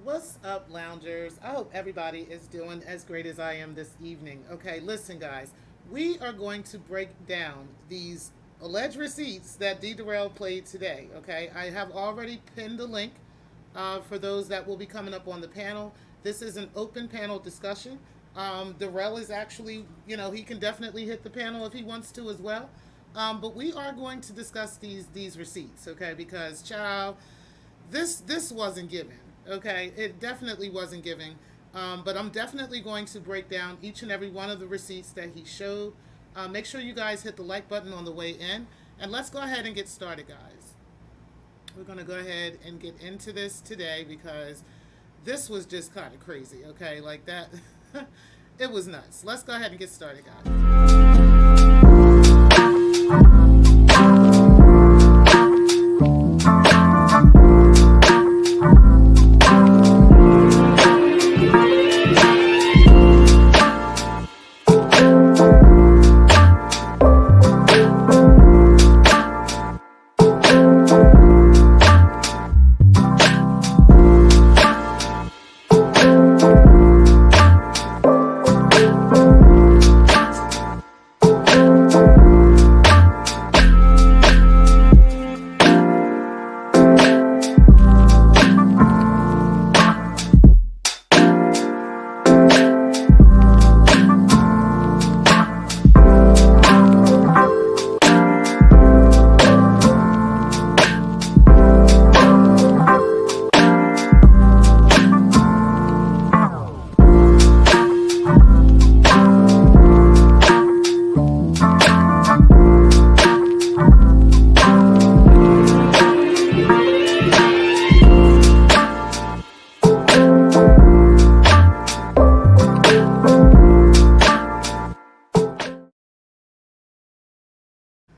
What's up, loungers? I hope everybody is doing as great as I am this evening. Okay, listen, guys, we are going to break down these alleged receipts that Derell played today. Okay, I have already pinned the link for those that will be coming up on the panel. This is an open panel discussion. Derell is actually, he can definitely hit the panel if he wants to as well. But we are going to discuss these receipts, okay? Because, child, this wasn't given. Okay, it definitely wasn't given. But I'm definitely going to break down each and every one of the receipts that he showed. Make sure you guys hit the like button on the way in, and let's go ahead and get started, guys. We're gonna go ahead and get into this today because this was just kind of crazy. Okay, like that, it was nuts. Let's go ahead and get started, guys.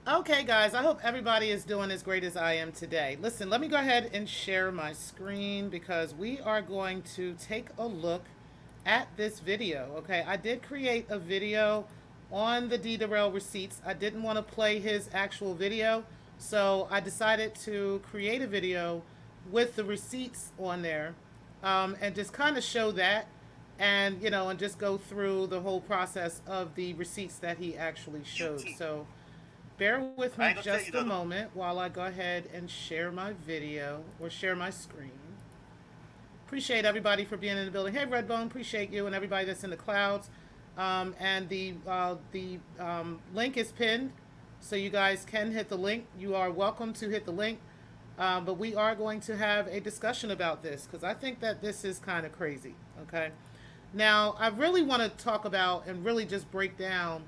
Okay, guys, I hope everybody is doing as great as I am today. Listen, let me go ahead and share my screen because we are going to take a look at this video. Okay, I did create a video on the Derell receipts. I didn't want to play his actual video, so I decided to create a video with the receipts on there and just kind of show that and, and just go through the whole process of the receipts that he actually showed. So, bear with me just a moment while I go ahead and share my video or share my screen. Appreciate everybody for being in the building. Hey, Redbone, appreciate you and everybody that's in the clouds. And the link is pinned, so you guys can hit the link. You are welcome to hit the link. But we are going to have a discussion about this because I think that this is kind of crazy. Okay. Now, I really want to talk about and really just break down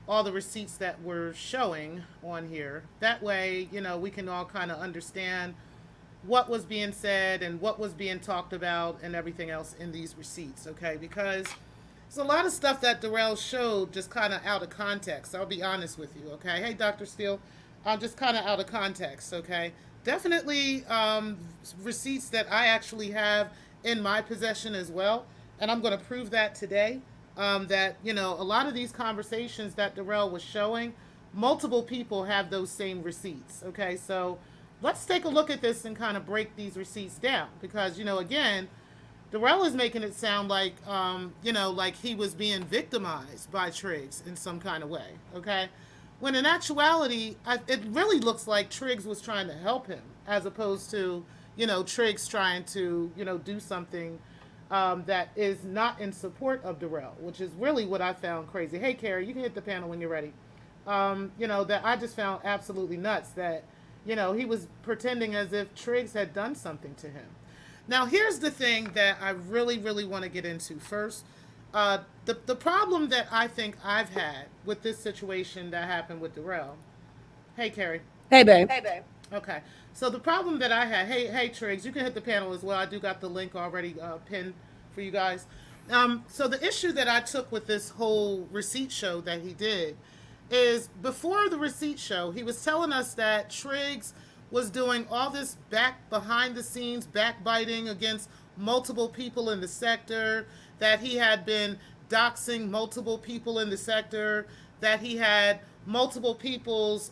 all the receipts that we're showing on here. That way, we can all kind of understand what was being said and what was being talked about and everything else in these receipts, okay? Because there's a lot of stuff that Derell showed just kind of out of context. I'll be honest with you, okay? Hey, Dr. Steele, I'm just kind of out of context, okay? Definitely receipts that I actually have in my possession as well, and I'm going to prove that today. That a lot of these conversations that Derell was showing, multiple people have those same receipts. Okay, so let's take a look at this and kind of break these receipts down because again, Derell is making it sound like like he was being victimized by Triggs in some kind of way. Okay, when in actuality, it really looks like Triggs was trying to help him as opposed to Triggs trying to do something that is not in support of Derell, which is really what I found crazy. Hey, Carrie, you can hit the panel when you're ready. That I just found absolutely nuts that, he was pretending as if Triggs had done something to him. Now, here's the thing that I really, really want to get into first. The problem that I think I've had with this situation that happened with Derell. Hey, Carrie. Hey, babe. Okay. So the problem that I had, hey Triggs, you can hit the panel as well. I do got the link already pinned for you guys. So the issue that I took with this whole receipt show that he did is before the receipt show, he was telling us that Triggs was doing all this behind the scenes backbiting against multiple people in the sector, that he had been doxing multiple people in the sector, that he had multiple people's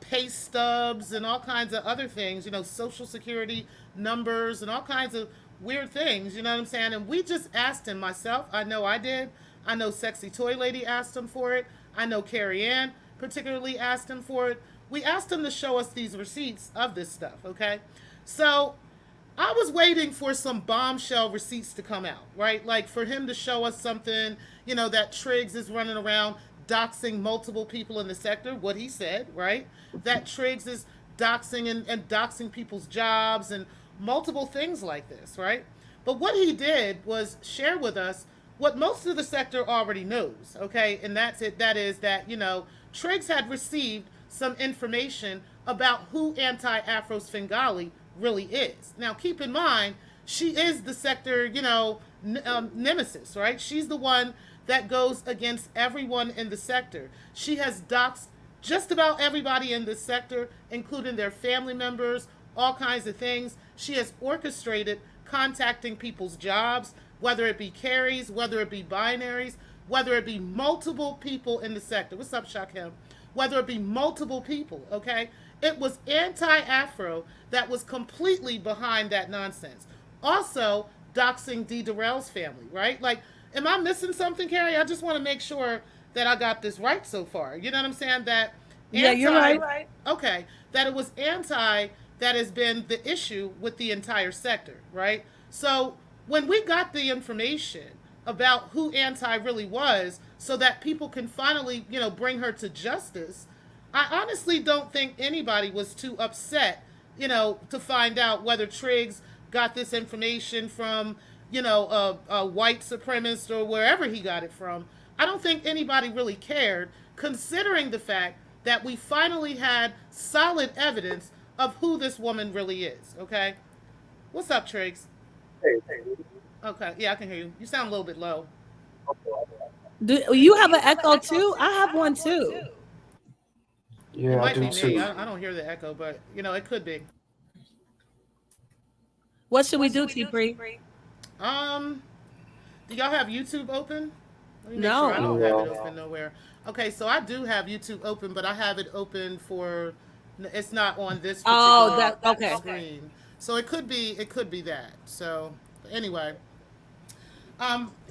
pay stubs and all kinds of other things, social security numbers and all kinds of weird things, you know what I'm saying? And we just asked him, myself, I know I did. I know Sexy Toy Lady asked him for it. I know Carrie Ann particularly asked him for it. We asked him to show us these receipts of this stuff, okay? So I was waiting for some bombshell receipts to come out, right? Like for him to show us something, that Triggs is running around doxing multiple people in the sector, what he said, right? That Triggs is doxing and doxing people's jobs and multiple things like this, right? But what he did was share with us what most of the sector already knows, okay? And that's it. That is that, Triggs had received some information about who anti-Afro Svengali really is. Now, keep in mind, she is the sector, nemesis, right? She's the one that goes against everyone in the sector. She has doxed just about everybody in this sector, including their family members, all kinds of things. She has orchestrated contacting people's jobs, whether it be carries, whether it be binaries, whether it be multiple people in the sector. What's up, Shakim? Whether it be multiple people, okay? It was anti-Afro that was completely behind that nonsense. Also, doxing D. Derell's family, right? Like, am I missing something, Carrie? I just want to make sure that I got this right so far. You know what I'm saying? That Yeah, you're right. okay, that it was anti that has been the issue with the entire sector, right? So when we got the information about who anti really was, so that people can finally, bring her to justice, I honestly don't think anybody was too upset, to find out whether Triggs got this information from, a white supremacist or wherever he got it from. I don't think anybody really cared, considering the fact that we finally had solid evidence of who this woman really is, okay? What's up, Triggs? Okay, yeah, I can hear you. You sound a little bit low. Do you have an echo too? I have one too. It Yeah, I might do be me. too. I don't hear the echo, but, it could be. What should we do, T Pre? Um, do y'all have YouTube open? Let me make sure I No. don't have it No. open nowhere. Okay, so I do have YouTube open, but I have it open for. It's not on this Oh, particular that okay. screen, so it could be that. So anyway,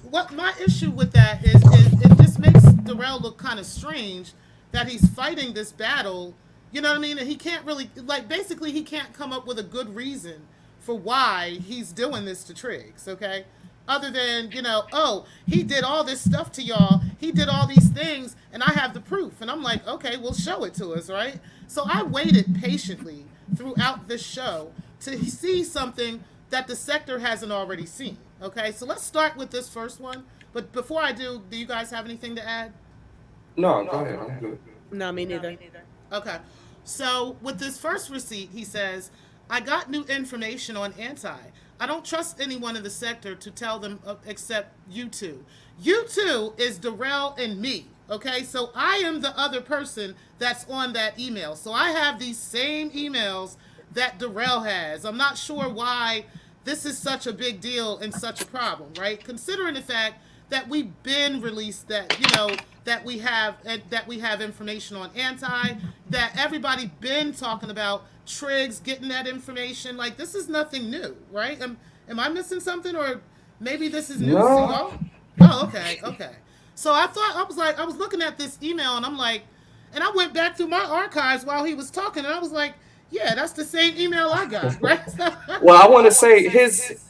what my issue with that is it just makes Derell look kind of strange that he's fighting this battle. You know what I mean? And he can't really like basically he can't come up with a good reason for why he's doing this to Triggs. Okay, other than oh, he did all this stuff to y'all, he did all these things, and I have the proof. And I'm like, okay, well, show it to us, right? So I waited patiently throughout this show to see something that the sector hasn't already seen. Okay, so let's start with this first one. But before I do you guys have anything to add? No, go ahead. I'm good. No, me neither. Okay. So with this first receipt, he says, I got new information on anti. I don't trust anyone in the sector to tell them except you two. You two is Derell and me. Okay, so I am the other person that's on that email. So I have these same emails that Derell has. I'm not sure why this is such a big deal and such a problem, right? Considering the fact that we've been released that that we have information on anti, that everybody been talking about Triggs getting that information. Like this is nothing new, right? Am I missing something, or maybe this is news to No. y'all? Oh, okay. So I was looking at this email and I'm like, and I went back through my archives while he was talking and I was like, yeah, that's the same email I got, right? Well, I want to say his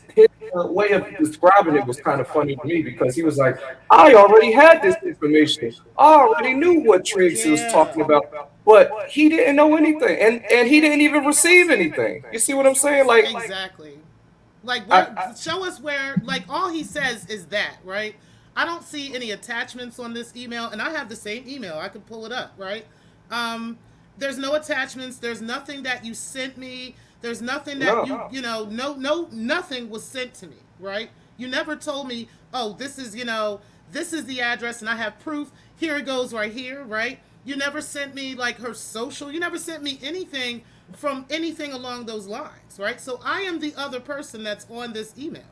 way of describing it was kind of funny to me because he was like, "I already had this information. I already knew what Triggs was talking Yeah. about, but he didn't know anything, and he didn't even receive anything." You see what I'm saying? Exactly. Like, I show us where, like, all he says is that, right? I don't see any attachments on this email, and I have the same email. I could pull it up, right? Um, there's no attachments. There's nothing that you sent me. There's nothing that no. nothing was sent to me, right? You never told me, oh, this is the address, and I have proof. Here it goes right here, right? You never sent me, like, her social. You never sent me anything from anything along those lines, right? So I am the other person that's on this email.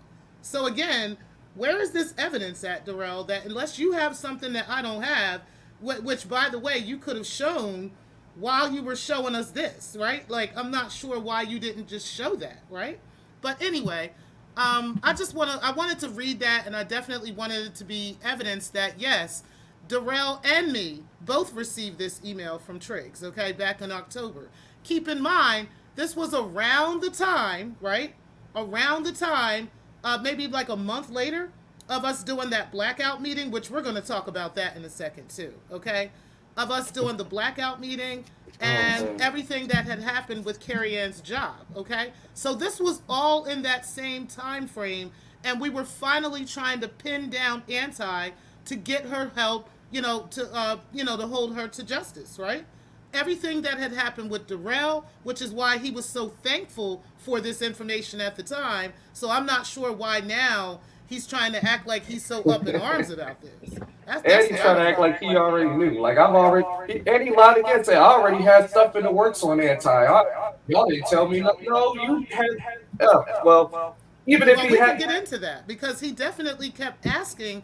So again, where is this evidence at, Derell, that unless you have something that I don't have, which, by the way, you could have shown while you were showing us this, right? Like, I'm not sure why you didn't just show that, right? But anyway, I wanted to read that, and I definitely wanted it to be evidence that yes, Derell and me both received this email from Triggs, okay, back in October. Keep in mind, this was around the time, right? Around the time, maybe like a month later, of us doing that blackout meeting, which we're going to talk about that in a second too, okay? Of us doing the blackout meeting and everything that had happened with Carrie Ann's job, okay? So this was all in that same time frame, and we were finally trying to pin down Anti to get her help, to hold her to justice, right? Everything that had happened with Derell, which is why he was so thankful for this information at the time. So I'm not sure why now he's trying to act like he's so up in arms about this. And he's trying to act like he already knew. Like I've already, and he lied again. Say I already had stuff in the works on y'all didn't tell me nothing. No, you had. Well, even if Well, he we can had, get into that because he definitely kept asking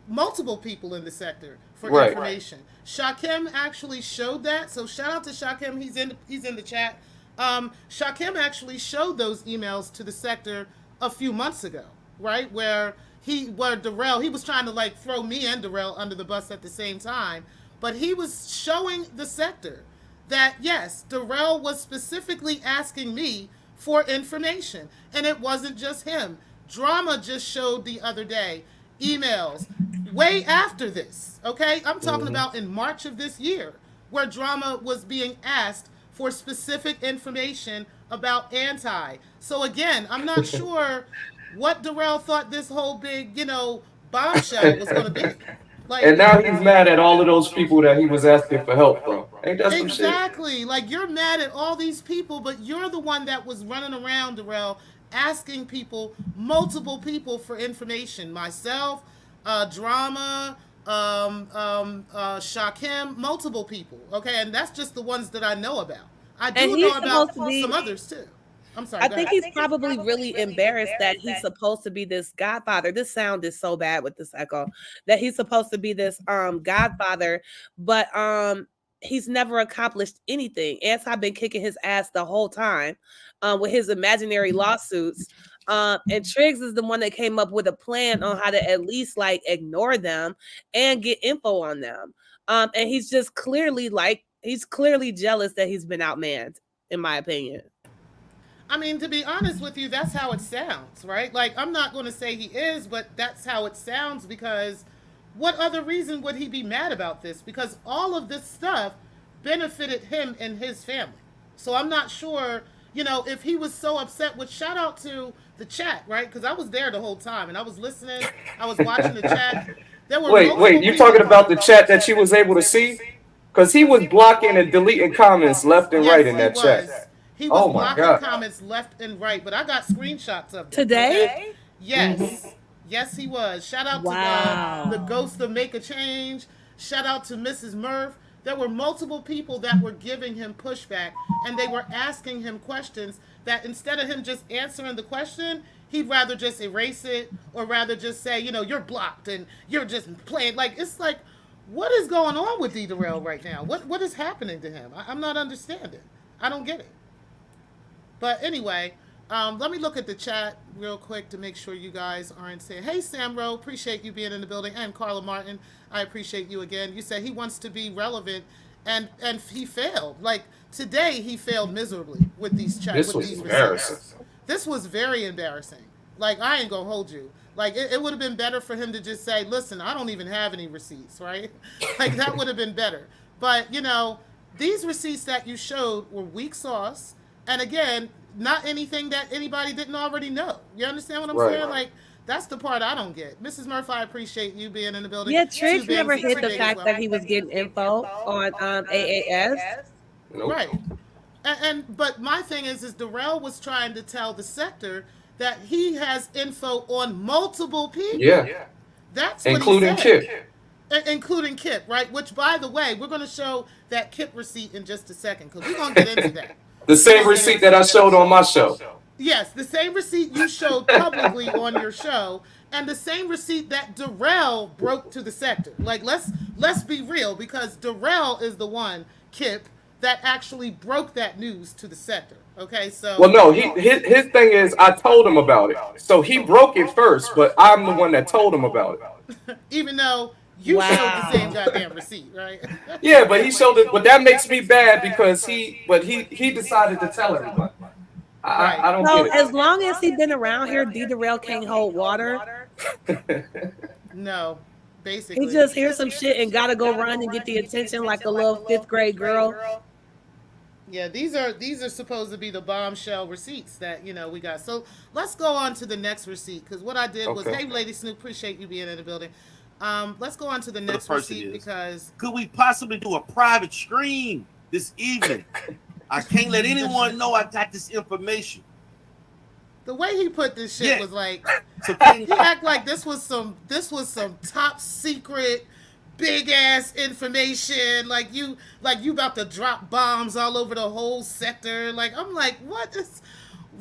multiple people in the sector for right. information. Shakim actually showed that. So shout out to Shakim. He's in the chat. Shakim actually showed those emails to the sector a few months ago, right? Where Derell, he was trying to like throw me and Derell under the bus at the same time, but he was showing the sector that yes, Derell was specifically asking me for information, and it wasn't just him. Drama just showed the other day emails way after this. Okay, I'm talking about in March of this year, where Drama was being asked for specific information about Anti. So again, I'm not sure what Derell thought this whole big, bombshell was going to be. Like, And now he's mad at all of those people that he was asking for help from. Ain't that some shit? exactly. Like, you're mad at all these people, but you're the one that was running around, Derell, asking people, multiple people, for information. Myself, Drama, Shakim, multiple people. Okay, and that's just the ones that I know about. I do know about some others too. I'm sorry. I think he's probably really embarrassed that he's supposed to be this godfather. This sound is so bad with this echo. That he's supposed to be this godfather, but he's never accomplished anything. Anti been kicking his ass the whole time with his imaginary lawsuits. And Triggs is the one that came up with a plan on how to at least like ignore them and get info on them. And he's just clearly jealous that he's been outmanned, in my opinion. I mean, to be honest with you, that's how it sounds, right? Like, I'm not going to say he is, but that's how it sounds because what other reason would he be mad about this? Because all of this stuff benefited him and his family. So I'm not sure, if he was so upset, which shout out to the chat, right? Because I was there the whole time and I was listening, I was watching the chat. There were Wait, you talking about the chat that she was able to see? Because he was blocking and deleting comments left and right in that chat. He was blocking comments left and right, but I got screenshots of them. Today? Okay? Yes. Yes, he was. Shout out to the Ghost of Make a Change. Shout out to Mrs. Murph. There were multiple people that were giving him pushback, and they were asking him questions that instead of him just answering the question, he'd rather just erase it or rather just say, you're blocked and you're just playing. Like, it's like, what is going on with D. Derell right now? What is happening to him? I'm not understanding. I don't get it. But anyway, let me look at the chat real quick to make sure you guys aren't saying, hey, Sam Rowe, appreciate you being in the building. And Carla Martin, I appreciate you again. You said he wants to be relevant, and he failed. Like, today, he failed miserably with these chats. This was embarrassing. This was very embarrassing. Like, I ain't going to hold you. Like, it would have been better for him to just say, listen, I don't even have any receipts, right? Like, that would have been better. But, these receipts that you showed were weak sauce. And again, not anything that anybody didn't already know. You understand what I'm saying? Like, that's the part I don't get. Mrs. Murphy, I appreciate you being in the building. Yeah, Triggs never hit the fact that he was getting info on AAS. Nope. Right. But my thing is Derell was trying to tell the sector that he has info on multiple people. Yeah. That's what including he said. Kip. Including Kip, right? Which, by the way, we're going to show that Kip receipt in just a second because we're going to get into that. The same receipt that I showed on my show. Yes, the same receipt you showed publicly on your show, and the same receipt that Derell broke to the sector. Like, let's be real, because Derell is the one, Kip, that actually broke that news to the sector. Okay, Well, so no, his thing is I told him about it. So he broke it first, but I'm the one that told him about it. even though you showed the same Wow. goddamn receipt, right? Yeah, but he showed it, but that makes me bad because he decided to tell everybody. Right. I don't So get as long as he been around here, D. Derell can't hold water. it. No, He basically. just hears some shit and gotta go run and get the attention like a little fifth grade girl. Yeah, these are supposed to be the bombshell receipts that we got. So let's go on to the next receipt because what I did was, Okay. hey, Lady Snoop, appreciate you being in the building. Let's go on to the The next person receipt is, because could we possibly do a private stream this evening? I can't let anyone know I got this information. the way he put this shit Yeah. was like So can he act like this was some top secret big ass information like you about to drop bombs all over the whole sector. Like I'm like, what is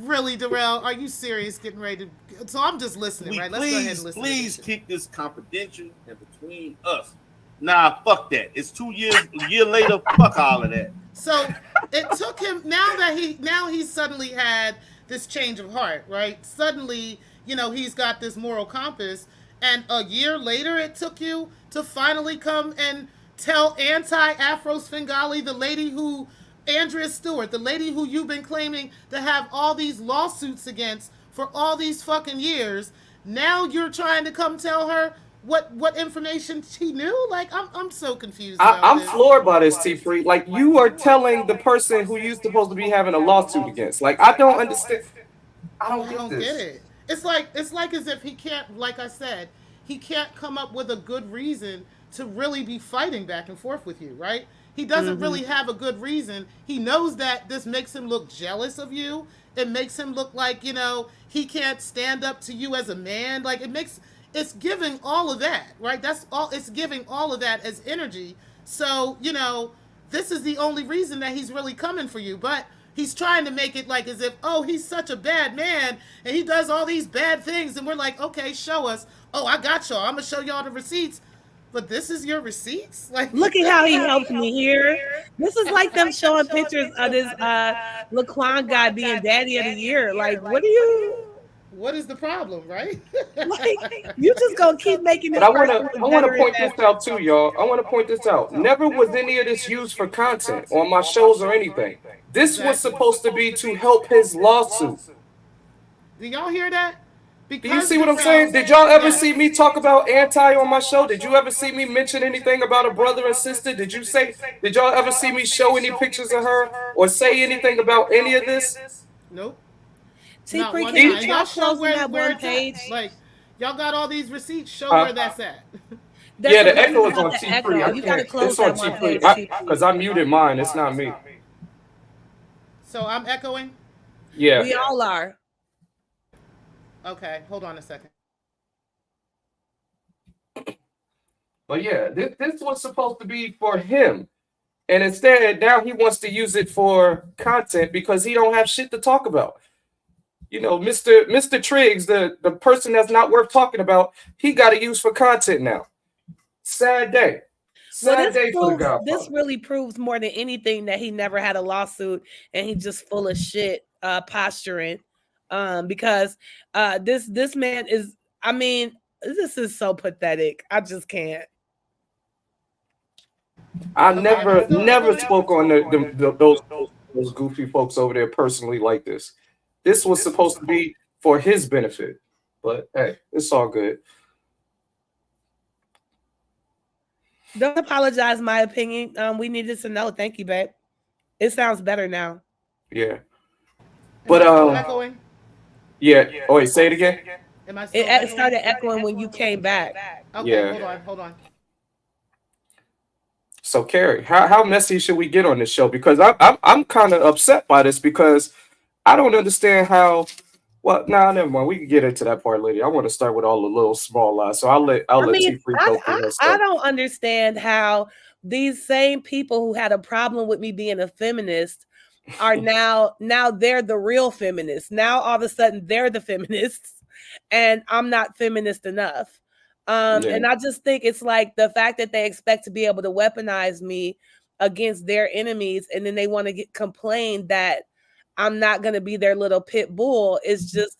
really, Derell? Are you serious? Getting ready to? So I'm just listening, we right? Let's go ahead and listen. please to this keep this confidential and between us? Nah, fuck that. It's 2 years, a year later. Fuck all of that. So it took him now he suddenly had this change of heart, right? Suddenly, he's got this moral compass, and a year later, it took you to finally come and tell anti-Afro Svengali, the lady who Andrea Stewart, the lady who you've been claiming to have all these lawsuits against for all these fucking years. Now you're trying to come tell her what information she knew. Like I'm so confused about I'm this. floored by this, T Free. Like you are telling the person who you're supposed to be having a lawsuit against. Like I don't understand. I don't I get don't get this. it. It's like as if he can't, like I said, he can't come up with a good reason to really be fighting back and forth with you, right? He doesn't really have a good reason. He knows that this makes him look jealous of you. It makes him look like, he can't stand up to you as a man. Like it's giving all of that, right? That's all it's giving all of that as energy. So, this is the only reason that he's really coming for you. But he's trying to make it like as if, oh, he's such a bad man and he does all these bad things. And we're like, okay, show us. Oh, I got y'all. I'm going to show y'all the receipts. But this is your receipts? Like, Look at how he helped me here. This is like them showing pictures of this Laquan guy being daddy of the year. Like, what are you what is the problem, right? like? You just gonna keep making But this person I look wanna better point and this out too, y'all. I want to point this out. Never was any of this used for content on my shows or anything. This was Exactly. supposed to be to help his lawsuit. Do y'all hear that? Do you Because see what I'm saying? Did y'all ever see me yes. talk about anti on my show? Did you ever see me mention anything about a brother and sister? Did y'all ever see me show any pictures of her or say anything about any of this? Nope. T Not Free, one can you time. try Y'all show closing that where one it's at. page? Like, y'all got all these receipts. Show Huh? where that's at. There's Yeah, the something echo is about on the T3. echo. I You gotta can't. close It's on that one T3 page. because I muted mine. It's not me. So I'm echoing. Yeah. We all are. Okay, hold on a second. But yeah, this was supposed to be for him. And instead, now he wants to use it for content because he don't have shit to talk about. Mr. Triggs, the person that's not worth talking about, he got to use for content now. Sad day. Well, Sad day for the this Godfather. really proves more than anything that he never had a lawsuit and he's just full of shit posturing. Because this man is, I mean, this is so pathetic. I just can't. I Okay, never spoke on those goofy folks over there personally like this. This was supposed to be for his benefit. But hey, it's all good. Don't apologize, my opinion. We needed to know. Thank you, babe. It sounds better now. Yeah. Am But I still echoing? yeah. Oh wait, say it again. Am I still It started echoing when you came back. Okay, Yeah. hold on. So Carrie, how messy should we get on this show? Because I'm kind of upset by this because I don't understand how. Well, nah, never mind. We can get into that part later. I want to start with all the little small lies. So I'll let I mean, T Free go through her I stuff. don't understand how these same people who had a problem with me being a feminist are now they're the real feminists. Now all of a sudden they're the feminists, and I'm not feminist enough. Yeah. And I just think it's like the fact that they expect to be able to weaponize me against their enemies, and then they want to complain that I'm not gonna be their little pit bull. It's just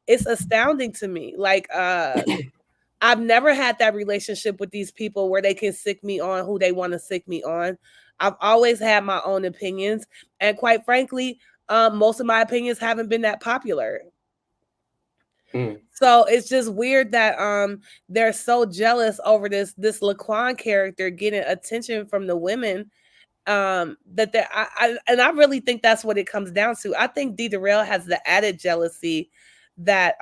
it's astounding to me. Like I've never had that relationship with these people where they can sick me on who they want to sick me on. I've always had my own opinions, and quite frankly, most of my opinions haven't been that popular. So it's just weird that they're so jealous over this Laquan character getting attention from the women. That I really think that's what it comes down to. I think Derell has the added jealousy that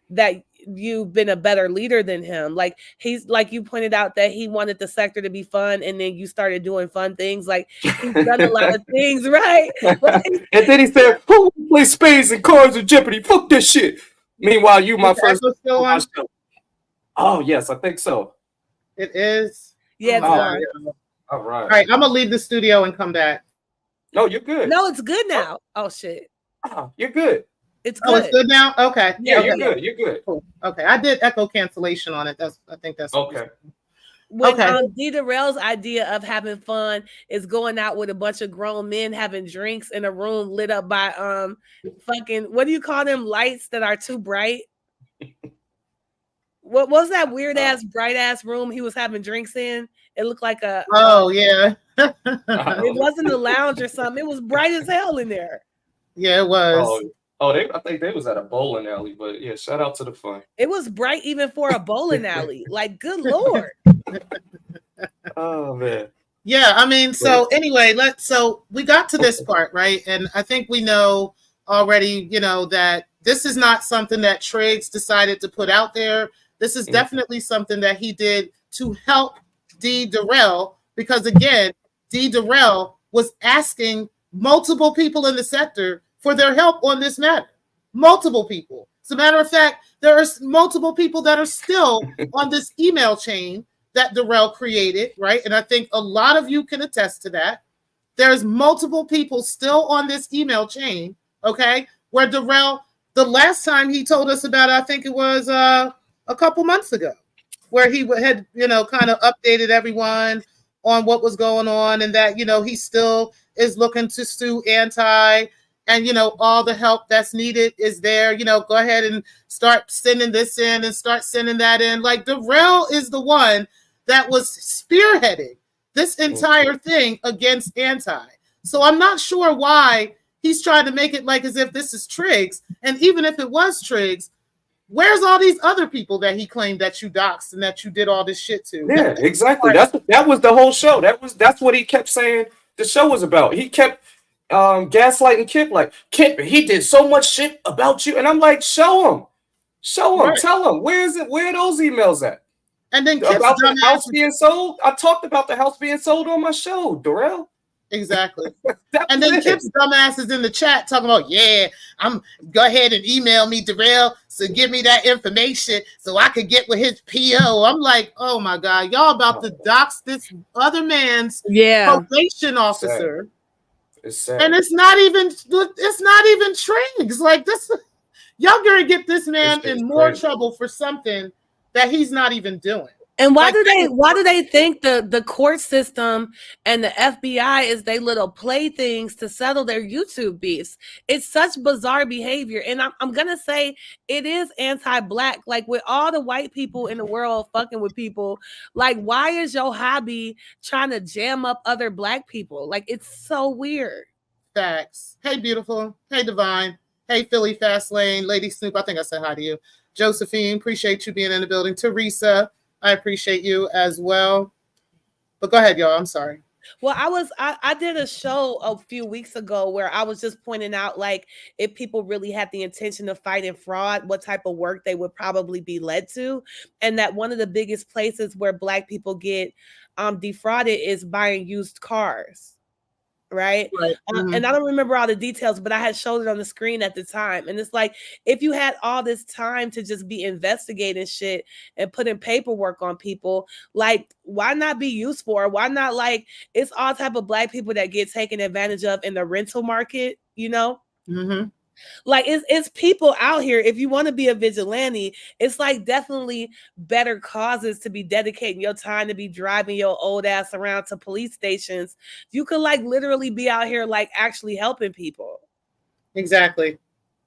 that you've been a better leader than him. Like he's like you pointed out that he wanted the sector to be fun, and then you started doing fun things. Like he's done a lot of things, right? And then he said, "Who play spades and cards with Jeopardy? Fuck this shit." Meanwhile, you my first. Still on? Oh yes, I think so. It is. Yeah. It's All right. All right. I'm gonna leave the studio and come back. No, you're good. No, it's good now. Oh shit. You're good. It's good. Oh, it's good now. Okay. Yeah, okay. you're good. You're good. Cool. Okay. I did echo cancellation on it. I think that's okay. When Derell's idea of having fun is going out with a bunch of grown men having drinks in a room lit up by fucking, what do you call them, lights that are too bright? What was that weird ass bright ass room he was having drinks in? It looked like a yeah. It wasn't a lounge or something. It was bright as hell in there. Yeah, it was. I think they was at a bowling alley, but yeah, shout out to the fun. It was bright even for a bowling alley. Like, good Lord. Oh man. Yeah, I mean, so anyway, so we got to this part, right? And I think we know already, that this is not something that Triggs decided to put out there. This is definitely something that he did to help D. Derell, because again, D. Derell was asking multiple people in the sector for their help on this matter. Multiple people. As a matter of fact, there are multiple people that are still on this email chain that Derell created, right? And I think a lot of you can attest to that. There's multiple people still on this email chain, okay? Where Derell, the last time he told us about it, I think it was a couple months ago, where he had, kind of updated everyone on what was going on, and that, he still is looking to sue Anti, and, all the help that's needed is there. Go ahead and start sending this in and start sending that in. Like, Derell is the one that was spearheading this entire thing against Anti. So I'm not sure why he's trying to make it like as if this is Triggs. And even if it was Triggs, where's all these other people that he claimed that you doxed and that you did all this shit to? Yeah, exactly. That was the whole show. That's what he kept saying the show was about. He kept gaslighting Kip, like, Kip, he did so much shit about you. And I'm like, show him. Right. Tell him. Where are those emails at? And then Kip's about the house being sold. I talked about the house being sold on my show, Derell. Exactly. And then Kip's dumbass is in the chat talking about, go ahead and email me, Derell, so give me that information so I could get with his PO. I'm like, oh my God, y'all about to dox this other man's probation officer. It's sad. And it's not even Triggs. Like this, y'all gonna get this man in more trouble for something that he's not even doing. And why do they think the court system and the FBI is they little playthings to settle their YouTube beefs? It's such bizarre behavior. And I'm gonna say it is anti-black. Like, with all the white people in the world fucking with people, like, why is your hobby trying to jam up other black people? Like, it's so weird. Facts. Hey, beautiful. Hey, Divine. Hey, Philly Fast Lane. Lady Snoop, I think I said hi to you. Josephine, appreciate you being in the building. Teresa, I appreciate you as well. But go ahead, y'all. I'm sorry. Well, I did a show a few weeks ago where I was just pointing out, like, if people really had the intention of fighting fraud, what type of work they would probably be led to. And that one of the biggest places where black people get defrauded is buying used cars. Right. And I don't remember all the details, but I had showed it on the screen at the time. And it's like, if you had all this time to just be investigating shit and putting paperwork on people, like, why not be useful? Or why not, like, it's all type of black people that get taken advantage of in the rental market, Mm-hmm. Like it's people out here. If you want to be a vigilante, it's like definitely better causes to be dedicating your time to be driving your old ass around to police stations. You could like literally be out here like actually helping people. Exactly.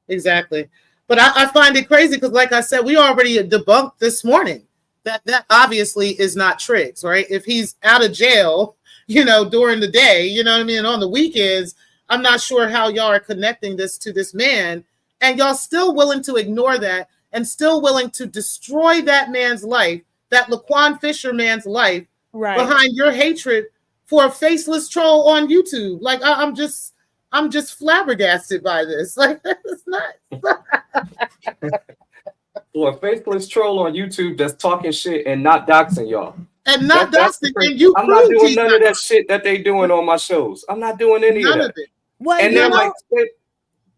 But I find it crazy because, like I said, we already debunked this morning that obviously is not Triggs, right? If he's out of jail, during the day, you know what I mean, and on the weekends, I'm not sure how y'all are connecting this to this man, and y'all still willing to ignore that and still willing to destroy that man's life, that Laquan Fisher man's life, right, behind your hatred for a faceless troll on YouTube. Like I'm just flabbergasted by this. Like it's not. For a faceless troll on YouTube that's talking shit and not doxing y'all. And not doxing, and you I'm not doing none of that shit that they doing on my shows. I'm not doing any of that. None of it. Well, and they're like,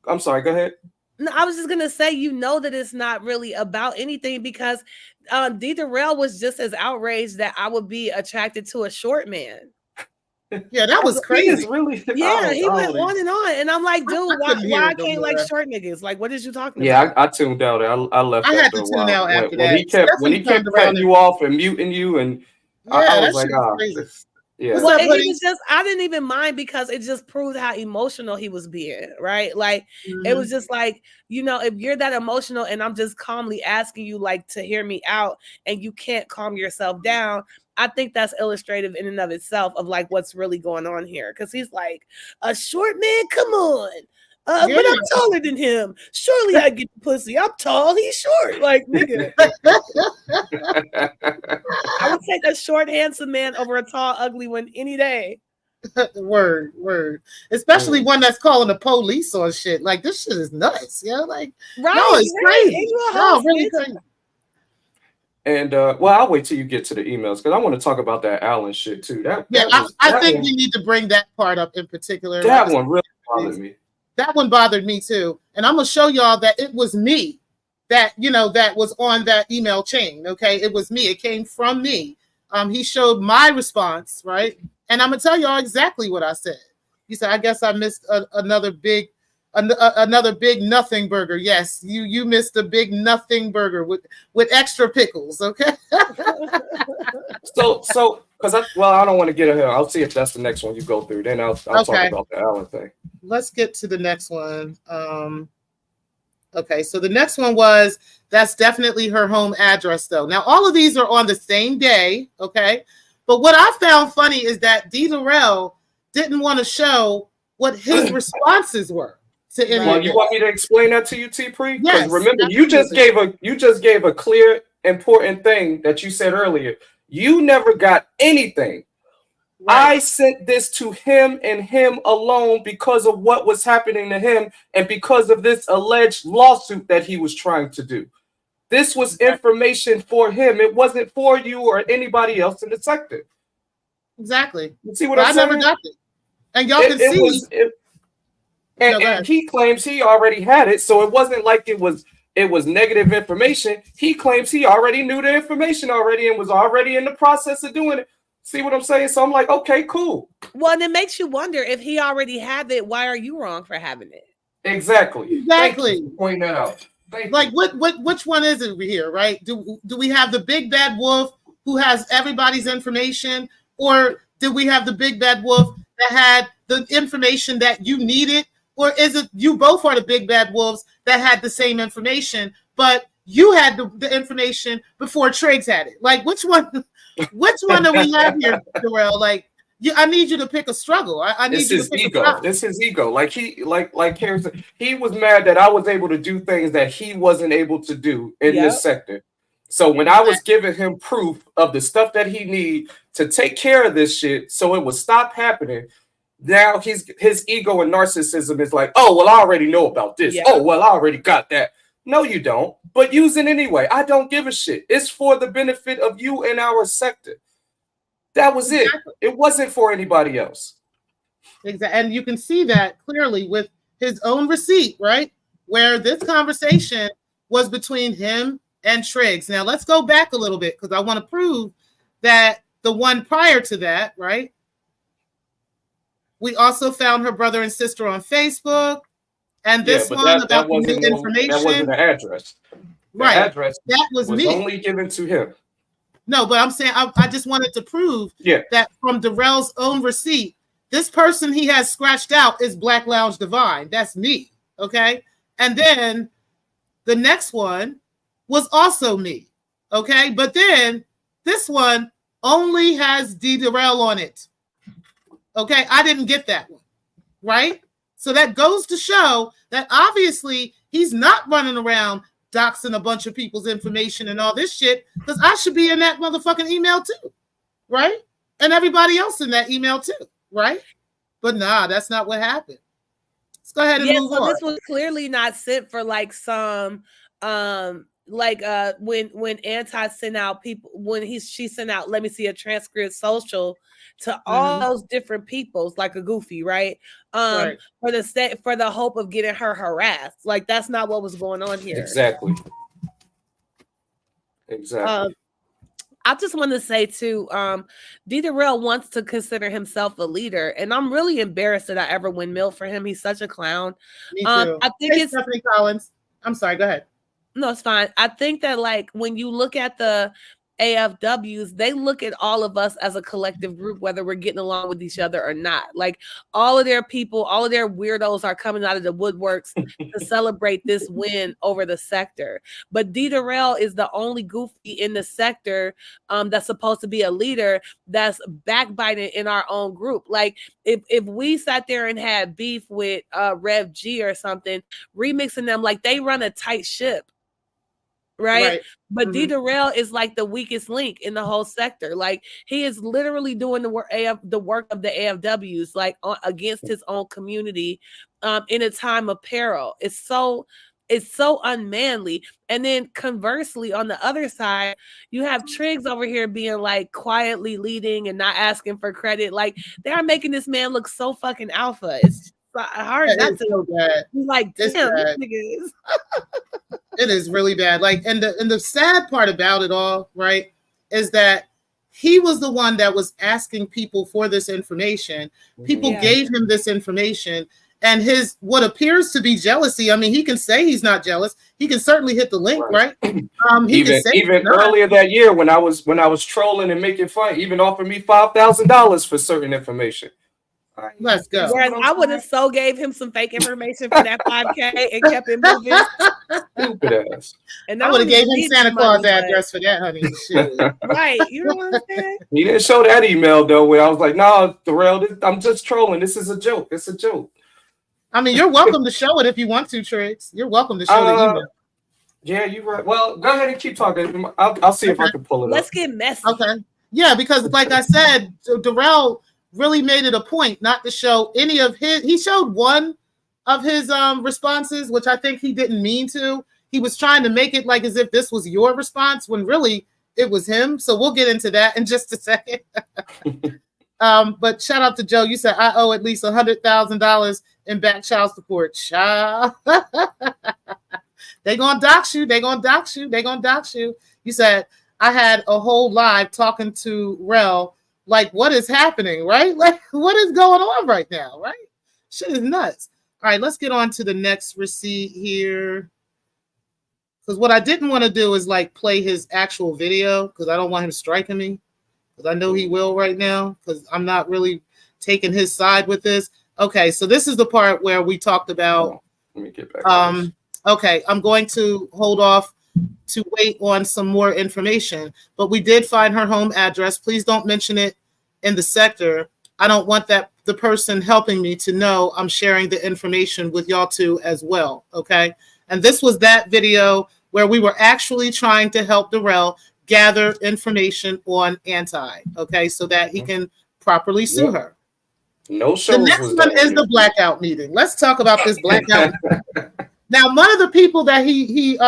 I'm sorry, go ahead. No, I was just gonna say, that it's not really about anything because Derell was just as outraged that I would be attracted to a short man. Yeah, that was crazy. Really, yeah, he went on and on, and I'm like, dude, why I can't like short niggas? Like, what is you talking about? Yeah, I tuned out. I left. I had to tune out after that. When he kept cutting you off and muting you, and I was like, yeah. Well, it was just, I didn't even mind because it just proved how emotional he was being, right? Like, it was just like, if you're that emotional and I'm just calmly asking you like to hear me out and you can't calm yourself down, I think that's illustrative in and of itself of like what's really going on here. Cause he's like, a short man, come on. But I'm taller than him. Surely I get the pussy. I'm tall. He's short. Like, nigga. I would take a short, handsome man over a tall, ugly one any day. Word. Especially one that's calling the police on shit. Like, this shit is nuts. Like, right, no, it's crazy. No, really crazy. And I'll wait till you get to the emails because I want to talk about that Allen shit too. I think you need to bring that part up in particular. That one really bothered me. That one bothered me too. And I'm gonna show y'all that it was me that that was on that email chain. Okay, it was me. It came from me. He showed my response, right? And I'm gonna tell y'all exactly what I said. He said, "I guess I missed another big nothing burger." Yes, you missed a big nothing burger with extra pickles. Okay. So because I don't want to get ahead. I'll see if that's the next one you go through. Then I'll talk about the Allen thing. Let's get to the next one. Okay, so the next one that's definitely her home address though. Now all of these are on the same day. Okay, but what I found funny is that Derell didn't want to show what his responses were. Well, you want me to explain that to you, T-Pre? Because yes, remember, you just gave a clear, important thing that you said earlier. You never got anything. Right. I sent this to him and him alone because of what was happening to him and because of this alleged lawsuit that he was trying to do. This was information for him. It wasn't for you or anybody else in the sector. Exactly. You see what I'm saying? I never got it. And y'all can see. And he claims he already had it, so it wasn't like it was negative information. He claims he already knew the information already and was already in the process of doing it. See what I'm saying? So I'm like, okay, cool. Well, and it makes you wonder if he already had it, why are you wrong for having it? Exactly. Point that out. Like which one is it here, right? Do we have the big bad wolf who has everybody's information, or did we have the big bad wolf that had the information that you needed? Or is it you both are the big bad wolves that had the same information, but you had the information before Triggs had it? Like, which one do we have here, Derell? Like, I need you to pick a struggle. I need you to pick ego. This is ego. Like he was mad that I was able to do things that he wasn't able to do in this sector. So when I was giving him proof of the stuff that he need to take care of this shit so it would stop happening, now his ego and narcissism is like, oh, well, I already know about this. Yeah. Oh, well, I already got that. No, you don't. But use it anyway. I don't give a shit. It's for the benefit of you and our sector. That was it. It wasn't for anybody else. Exactly. And you can see that clearly with his own receipt, right? Where this conversation was between him and Triggs. Now, let's go back a little bit because I want to prove that the one prior to that, right? We also found her brother and sister on Facebook. And Yeah, this but one that about the new wasn't information, the address. The right? address That was was me. only given to him. No, but I'm saying I just wanted to prove Yeah. that from Derell's own receipt, this person he has scratched out is Black Lounge Divine. That's me. Okay. And then the next one was also me. Okay. But then this one only has D Derell on it. Okay. I didn't get that one. Right. So that goes to show that obviously he's not running around doxing a bunch of people's information and all this shit, because I should be in that motherfucking email too. Right. And everybody else in that email too. Right. But nah, that's not what happened. Let's go ahead and move on. This was clearly not sent for like some when Anti sent out people when she sent out, let me see a transcript social to all those different peoples like a goofy, right? Right. For the hope of getting her harassed. Like that's not what was going on here. Exactly. I just want to say too, D Derell wants to consider himself a leader, and I'm really embarrassed that I ever windmilled for him. He's such a clown. Me too. I think it's Stephanie Collins. I'm sorry, go ahead. No, it's fine. I think that like when you look at the AFWs, they look at all of us as a collective group, whether we're getting along with each other or not. Like all of their people, all of their weirdos are coming out of the woodworks to celebrate this win over the sector. But D Derell is the only goofy in the sector that's supposed to be a leader that's backbiting in our own group. Like if we sat there and had beef with Rev G or something, remixing them like they run a tight ship. Right. But D Derell is like the weakest link in the whole sector. Like he is literally doing the work of the AFWs, like against his own community, in a time of peril. It's so unmanly. And then conversely, on the other side, you have Triggs over here being like quietly leading and not asking for credit. Like they are making this man look so fucking alpha. It's hard not to. So bad. He's like, damn, this nigga is. It is really bad. Like, and the sad part about it all, right, is that he was the one that was asking people for this information. People gave him this information, and his what appears to be jealousy. I mean, he can say he's not jealous. He can certainly hit the link, right? Even earlier that year, when I was trolling and making fun, even offered me $5,000 for certain information. Let's go. Whereas I would have so gave him some fake information for that 5K and kept it moving. Stupid ass. And I would have gave him Santa Claus address for that, honey. Shit. Right. You know what I'm saying? He didn't show that email though, where I was like, "No, Derell, I'm just trolling. This is a joke. It's a joke." I mean, you're welcome to show it if you want to, Triggs. You're welcome to show the email. Yeah, you're right. Well, go ahead and keep talking. I'll see if I can pull it up. Let's get messy. Okay. Yeah, because like I said, Derell really made it a point not to show any of his. He showed one of his responses, which I think he didn't mean to. He was trying to make it like as if this was your response when really it was him. So we'll get into that in just a second. But shout out to Joe. You said I owe at least $100,000 in back child support. Child. They gonna dox you. They gonna dox you. They gonna dox you. You said I had a whole live talking to Rel. Like, what is happening, right? Like, what is going on right now, right? Shit is nuts. All right, let's get on to the next receipt here. Because what I didn't want to do is, like, play his actual video because I don't want him striking me. Because I know he will right now because I'm not really taking his side with this. Okay, so this is the part where we talked about... Let me get back. Okay, I'm going to hold off to wait on some more information, but we did find her home address. Please don't mention it in the sector. I don't want the person helping me to know I'm sharing the information with y'all too as well, okay? And this was that video where we were actually trying to help Derell gather information on Anti, okay, so that he can properly sue her. No shows. The next one is the blackout meeting. Let's talk about this blackout. Now, one of the people that he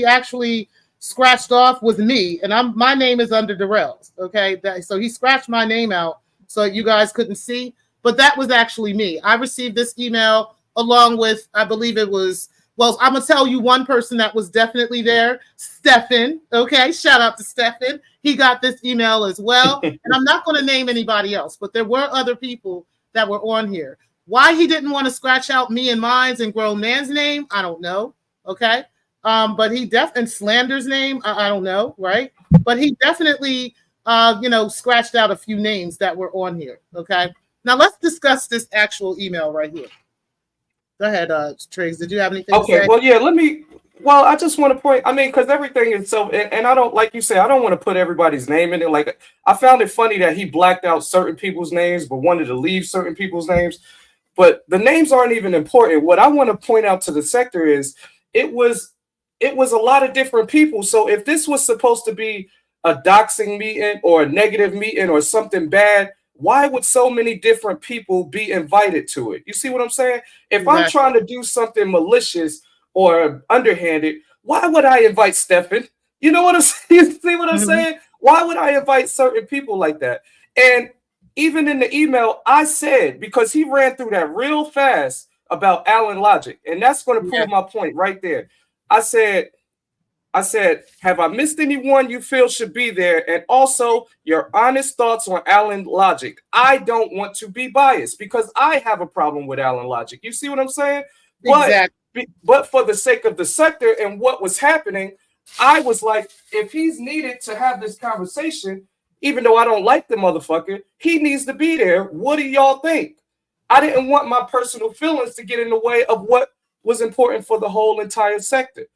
actually scratched off was me, and my name is under Derell's. Okay, so he scratched my name out so you guys couldn't see, but that was actually me. I received this email along with, I believe it was. Well, I'm gonna tell you one person that was definitely there, Stefan. Okay, shout out to Stefan. He got this email as well, and I'm not going to name anybody else, but there were other people that were on here. Why he didn't want to scratch out me and mine's and grown man's name, I don't know. Okay. But he definitely slanders name, I don't know, right? But he definitely scratched out a few names that were on here. Okay. Now let's discuss this actual email right here. Go ahead, Triggs. Did you have anything to say? Well, yeah, well, I just want to point, I mean, because everything is so, and I don't, like you say, I don't want to put everybody's name in it. Like, I found it funny that he blacked out certain people's names, but wanted to leave certain people's names. But the names aren't even important. What I want to point out to the sector is it was a lot of different people. So if this was supposed to be a doxing meeting or a negative meeting or something bad, why would so many different people be invited to it? You see what I'm saying? If Exactly. I'm trying to do something malicious or underhanded, why would I invite Stefan? You know what I'm saying? You see what I'm saying? Why would I invite certain people like that? And even in the email, I said, because he ran through that real fast about Alan Logic, and that's going to prove my point right there. I said, have I missed anyone you feel should be there? And also your honest thoughts on Alan Logic. I don't want to be biased because I have a problem with Alan Logic. You see what I'm saying? Exactly. But for the sake of the sector and what was happening, I was like, if he's needed to have this conversation, even though I don't like the motherfucker, he needs to be there. What do y'all think? I didn't want my personal feelings to get in the way of what was important for the whole entire sector.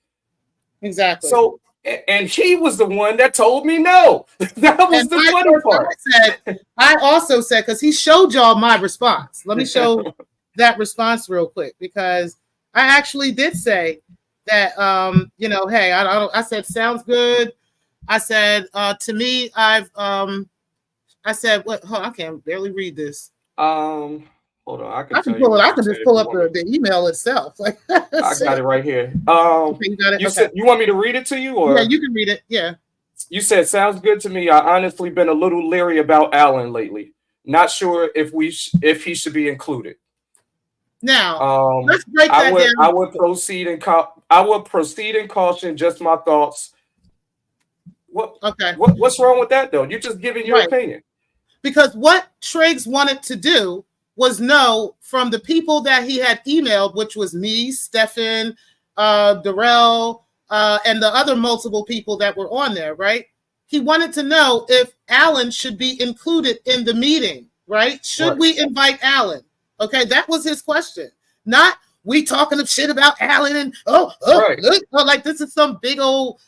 Exactly. So, and he was the one that told me no. That was the funny part. I also said, because he showed y'all my response. Let me show that response real quick, because I actually did say that, hey, I said, sounds good. I said, to me, I said, what? Hold on, I can barely read this. Hold on, I can pull it. I can just pull up the email itself. Like, I got it right here. Okay, you got it. Said you want me to read it to you, or yeah, you can read it. Yeah. You said sounds good to me. I honestly been a little leery about Alan lately. Not sure if he should be included. Now, let's break that down. I would proceed in caution. Just my thoughts. What's wrong with that though? You're just giving your opinion. Because what Triggs wanted to do was know from the people that he had emailed, which was me, Stefan, Derell, and the other multiple people that were on there, right? He wanted to know if Alan should be included in the meeting, right? Should we invite Alan? Okay, that was his question. Not we talking of shit about Alan and like this is some big old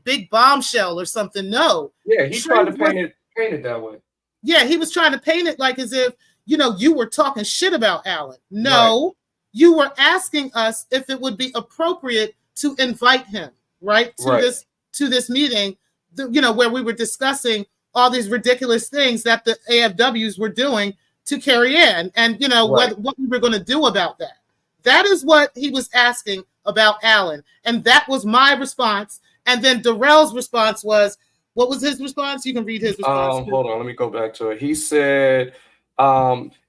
big bombshell or something. No. Yeah, he tried to paint it that way. Yeah, he was trying to paint it like as if you were talking shit about Alan. No, you were asking us if it would be appropriate to invite him, to this meeting, where we were discussing all these ridiculous things that the AFWs were doing to Carrie Ann, and what we were going to do about that. That is what he was asking about Alan, and that was my response. And then Derell's response was, what was his response? You can read his response. Hold on, let me go back to it. He said,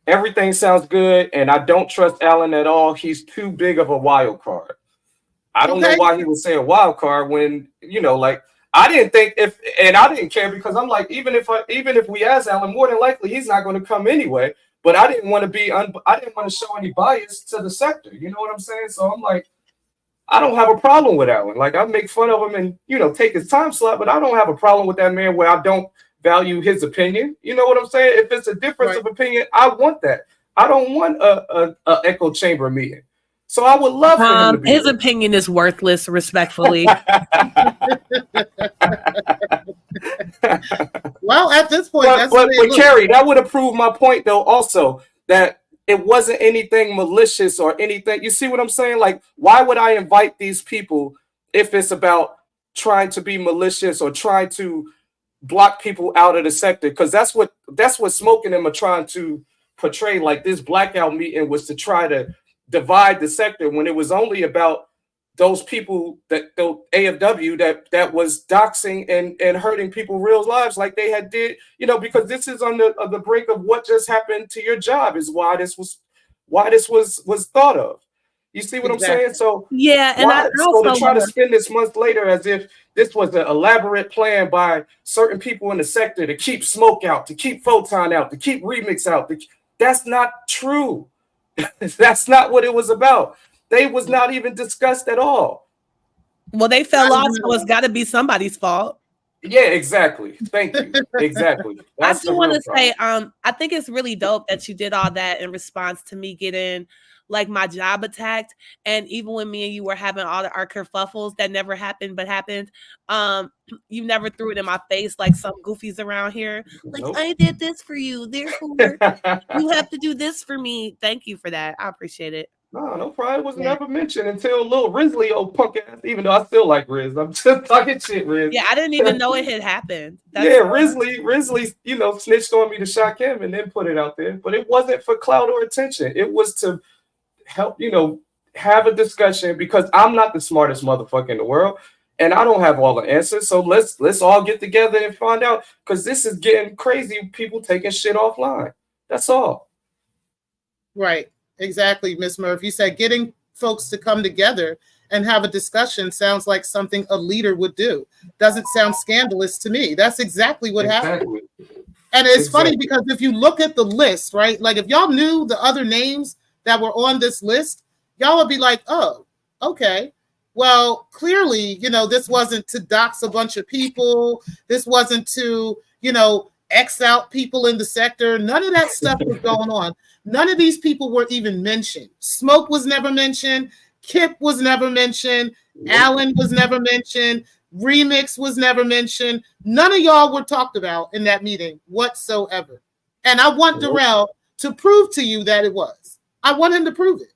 everything sounds good, and I don't trust Alan at all. He's too big of a wild card. I don't know why he would say a wild card when, I didn't think I didn't care, because I'm like, even if we ask Alan, more than likely he's not going to come anyway. But I didn't want to show any bias to the sector. You know what I'm saying? So I'm like, I don't have a problem with Alan. Like, I make fun of him and take his time slot, but I don't have a problem with that man where I don't value his opinion. You know what I'm saying? If it's a difference of opinion, I want that. I don't want a echo chamber meeting. So I would love for him to be his opinion is worthless, respectfully. Well, at this point, but Carrie, that would have proved my point though. Also, that it wasn't anything malicious or anything. You see what I'm saying? Like, why would I invite these people if it's about trying to be malicious or trying to block people out of the sector? Because that's what Smoke and them are trying to portray. Like, this blackout meeting was to try to divide the sector, when it was only about those people the AFW that was doxing and hurting people real lives like they had did, because this is on the brink of what just happened to your job, is why this was thought of. You see what I'm saying? So yeah, and I also to try to spin this months later as if this was an elaborate plan by certain people in the sector to keep Smoke out, to keep Photon out, to keep Remix out. That's not true. That's not what it was about. They was not even discussed at all. Well, they fell off, so it's got to be somebody's fault. Yeah, exactly. Thank you. Exactly. I That's do the want real to say, problem. I think it's really dope that you did all that in response to me getting like my job attacked. And even when me and you were having all our kerfuffles that never happened but happened, you never threw it in my face like some goofies around here. Like, Nope. I did this for you, therefore you have to do this for me. Thank you for that. I appreciate it. No problem. Was never mentioned until little Risley, old punk ass. Even though I still like Riz, I'm just talking shit, Riz. Yeah, I didn't even know it had happened. Yeah, Risley, snitched on me to shock him and then put it out there. But it wasn't for clout or attention. It was to help, have a discussion because I'm not the smartest motherfucker in the world and I don't have all the answers. So let's all get together and find out because this is getting crazy. People taking shit offline. That's all. Right. Exactly, Miss Murphy. You said getting folks to come together and have a discussion sounds like something a leader would do. Doesn't sound scandalous to me. That's exactly what happened. And it's funny because if you look at the list, right? Like if y'all knew the other names that were on this list, y'all would be like, oh, okay. Well, clearly, this wasn't to dox a bunch of people. This wasn't to, X out people in the sector. None of that stuff was going on. None of these people were even mentioned. Smoke was never mentioned. Kip was never mentioned. Allen was never mentioned. Remix was never mentioned. None of y'all were talked about in that meeting whatsoever. And I want Derell to prove to you that it was. I want him to prove it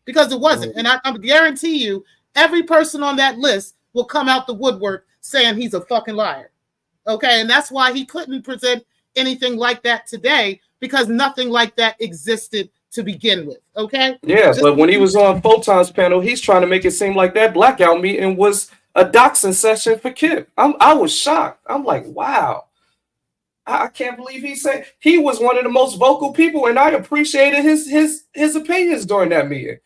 because it wasn't. And I guarantee you, every person on that list will come out the woodwork saying he's a fucking liar. Okay, and that's why he couldn't present anything like that today because nothing like that existed to begin with. Okay. Yeah, but when he was on Photon's panel, he's trying to make it seem like that blackout meeting was a doxing session for Kip. I was shocked. I'm like, wow. I can't believe he said he was one of the most vocal people, and I appreciated his opinions during that meeting.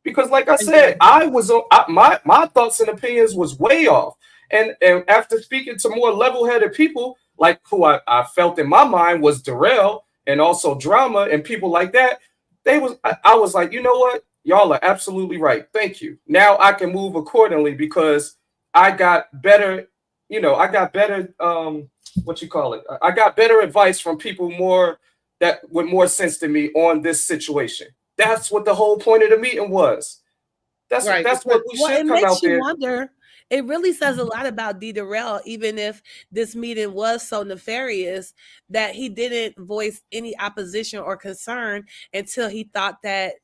Because, like I said, my thoughts and opinions was way off. And after speaking to more level-headed people, like who I felt in my mind was Derell and also Drama and people like that, I was like, you know what? Y'all are absolutely right. Thank you. Now I can move accordingly because I got better, I got better, I got better advice from people with more sense than me on this situation. That's what the whole point of the meeting was. That's right. That's what we should come out there. Wonder. It really says a lot about Derell, even if this meeting was so nefarious, that he didn't voice any opposition or concern until he thought that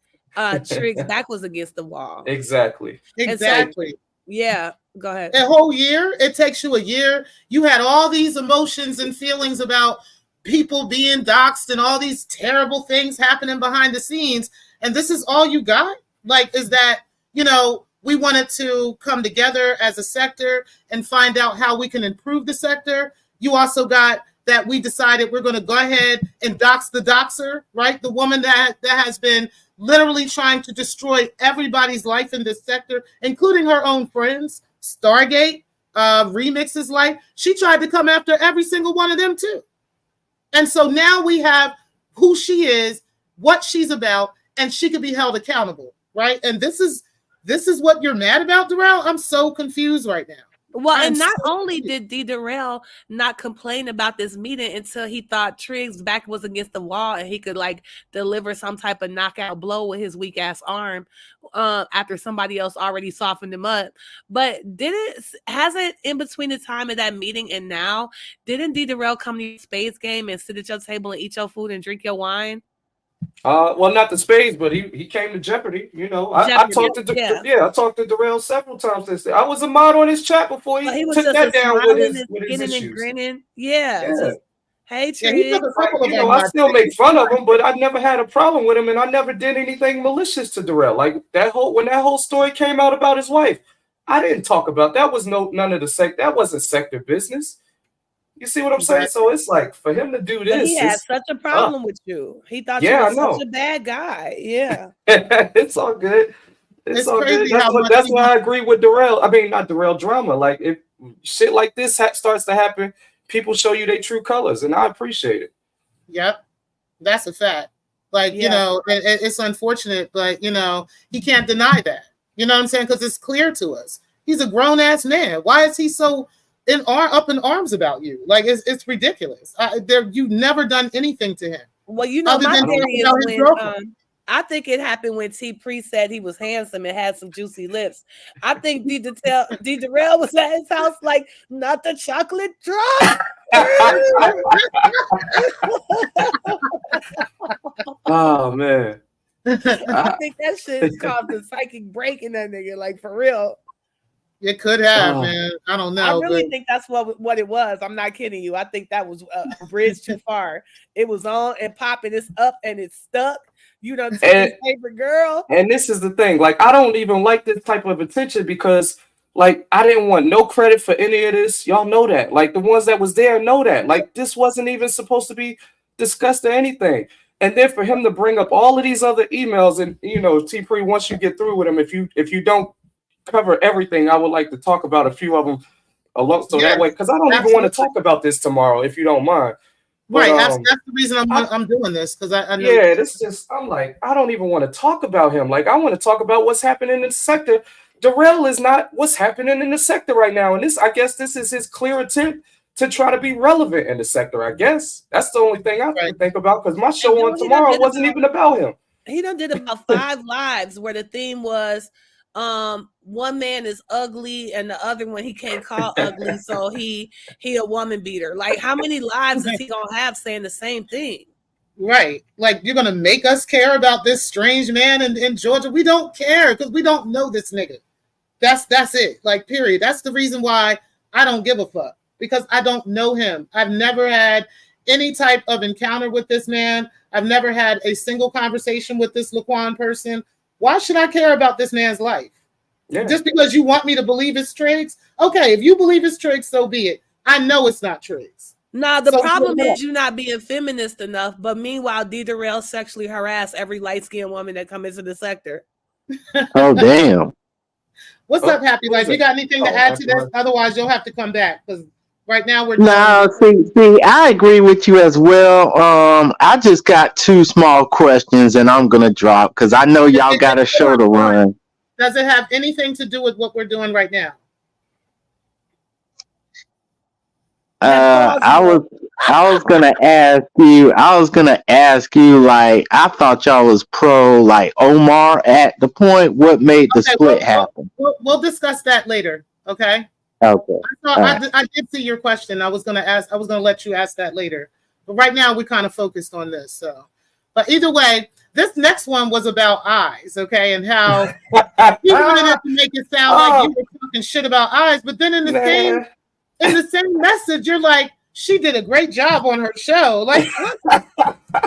Trig's back was against the wall. Exactly. Exactly. So, yeah, go ahead. A whole year, it takes you a year. You had all these emotions and feelings about people being doxxed and all these terrible things happening behind the scenes. And this is all you got? Like, is that, we wanted to come together as a sector and find out how we can improve the sector. You also got that we decided we're going to go ahead and dox the doxer, right? The woman that has been literally trying to destroy everybody's life in this sector, including her own friends. Stargate, Remix's life. She tried to come after every single one of them too. And so now we have who she is, what she's about, and she could be held accountable, right? And this is what you're mad about, Derell? I'm so confused right now. Well, and not only did Derell not complain about this meeting until he thought Trig's back was against the wall and he could like deliver some type of knockout blow with his weak ass arm after somebody else already softened him up. But hasn't in between the time of that meeting and now, didn't Derell come to your spades game and sit at your table and eat your food and drink your wine? Well, not the spades, but he came to Jeopardy. I talked to I talked to Derell several times since then. I was a mod on his chat before he took that down with his issues. And grinning. Yeah. Just, hey, Trig. I still make fun of him, but I never had a problem with him, and I never did anything malicious to Derell. Like when that whole story came out about his wife, I didn't talk about that. Was none of the that wasn't sector business. You see what I'm saying? So it's like for him to do this. But he had such a problem with you. He thought you were such a bad guy. Yeah. It's all good. It's all good. That's why I agree with Derell. I mean, not Derell, Drama. Like if shit like this starts to happen, people show you their true colors, and I appreciate it. Yep. That's a fact. Like, you Yeah. know, it's unfortunate, but, you know, he can't deny that. You know what I'm saying? Because it's clear to us. He's a grown ass man. Why is he so up in arms about you? Like, it's ridiculous. You've never done anything to him. Well, you know, Other my than theory is about his when girlfriend. I think it happened when T Pre said he was handsome and had some juicy lips. I think D Derell was at his house like, not the chocolate drop. Oh man. I think that shit caused a psychic break in that nigga, like for real. It could have, man. I don't know. I really but think that's what it was. I'm not kidding you. I think that was a bridge too far. It was on and popping. It's up and it's stuck. You done took his favorite girl. And this is the thing. Like, I don't even like this type of attention because, like, I didn't want no credit for any of this. Y'all know that. Like, the ones that was there know that. Like, this wasn't even supposed to be discussed or anything. And then for him to bring up all of these other emails, and you know, T Pre, once you get through with him, if you don't cover everything, I would like to talk about a few of them along, so that way, because I don't even want to talk about this tomorrow, if you don't mind. But, right, that's the reason I'm doing this, because I know. Yeah, this just, I'm like, I don't even want to talk about him. Like, I want to talk about what's happening in the sector. Derell is not what's happening in the sector right now, and I guess this is his clear attempt to try to be relevant in the sector. I guess that's the only thing I can think about, because my show on tomorrow wasn't even about him. He done did about 5 lives where the theme was one man is ugly and the other one he can't call ugly, so he a woman beater. Like, how many lives is he gonna have saying the same thing? Right. Like, you're gonna make us care about this strange man in Georgia? We don't care because we don't know this nigga. That's it. Like, period. That's the reason why I don't give a fuck, because I don't know him. I've never had any type of encounter with this man. I've never had a single conversation with this Laquan person. Why should I care about this man's life? Yeah. Just because you want me to believe his tricks? Okay, if you believe his tricks, so be it. I know it's not tricks. Nah, the problem is you not being feminist enough, but meanwhile, D. Derell sexually harass every light-skinned woman that come into the sector. Oh, damn. What's up, Happy Life? You got anything to add to this? Otherwise, you'll have to come back, because right now we're see, I agree with you as well. I just got 2 small questions and I'm gonna drop because I know y'all got a show to run. Does it have anything to do with what we're doing right now? I was gonna ask you, like, I thought y'all was pro like Omar at the point. What made the split happen? We'll discuss that later. Okay. Okay. I did see your question. I was gonna let you ask that later. But right now we kind of focused on this. So, but either way, this next one was about eyes, okay, and how you wanted it to make it sound like you were talking shit about eyes, but then in the same message, you're like, she did a great job on her show, like,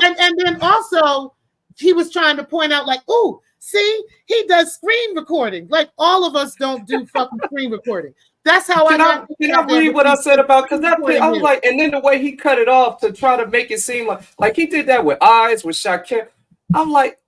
and then also he was trying to point out, like, oh, see, he does screen recording. Like, all of us don't do fucking screen recording. That's how Can I read what I said about, because I was like, and then the way he cut it off to try to make it seem like he did that with eyes, with Shaq. I'm like,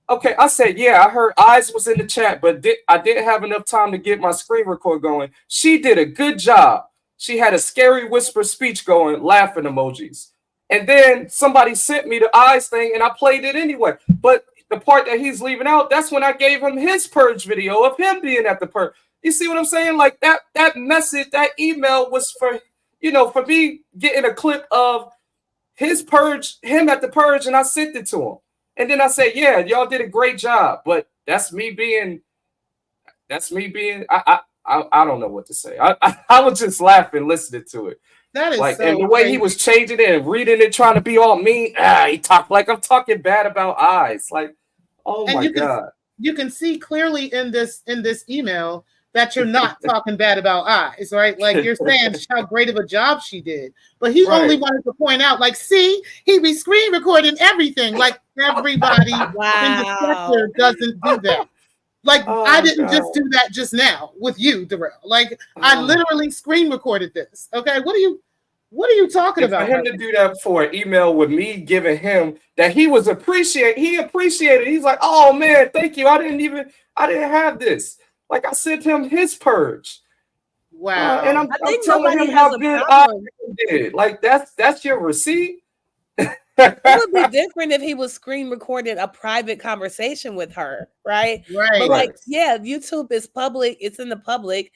okay, I said, yeah, I heard eyes was in the chat, but I didn't have enough time to get my screen record going. She did a good job. She had a scary whisper speech going, laughing emojis. And then somebody sent me the eyes thing and I played it anyway. But the part that he's leaving out, that's when I gave him his purge video of him being at the purge. You see what I'm saying? Like, that message, that email was for, for me getting a clip of his purge, him at the purge, and I sent it to him. And then I said, yeah, y'all did a great job. But that's me being, I don't know what to say. I was just laughing listening to it. That is like, so and the way he was changing it and reading it, trying to be all mean. He talked like I'm talking bad about eyes. Like, oh my God. You can see clearly in this email that you're not talking bad about eyes, right? Like, you're saying how great of a job she did. But he only wanted to point out, like, see, he be screen recording everything. Like, everybody in the sector doesn't do that. Like, I didn't just do that just now with you, Derell. Like, I literally screen recorded this. Okay, what are you talking about? For him to do that for an email with me giving him that he appreciated. He's like, oh man, thank you. I didn't have this. Like, I sent him his purge. Wow. And I'm telling him how good I did. Like, that's your receipt. It would be different if he was screen recording a private conversation with her, right? But like, Right. yeah, YouTube is public. It's in the public.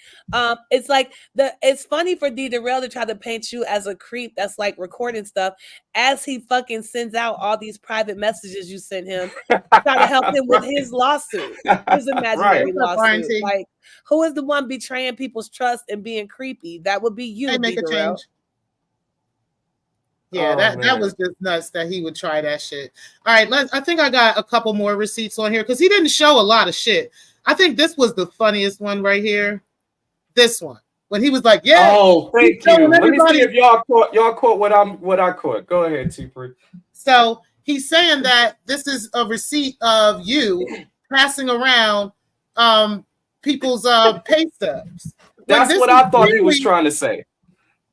It's like it's funny for D Derell to try to paint you as a creep that's like recording stuff as he fucking sends out all these private messages you sent him to try to help him with his lawsuit, his imaginary What's up, lawsuit. RNT? Like, who is the one betraying people's trust and being creepy? That would be you, Hey, D make a Derell. change. Yeah, Oh, that man. was just nuts that he would try that shit. All right, I think I got a couple more receipts on here because he didn't show a lot of shit. I think this was the funniest one right here. This one. When he was like, yeah. Oh, thank he's you. telling Let me see everybody- if y'all caught what I caught. Go ahead, T-Fruit. So he's saying that this is a receipt of you passing around people's pay stubs. That's what I thought he was trying to say.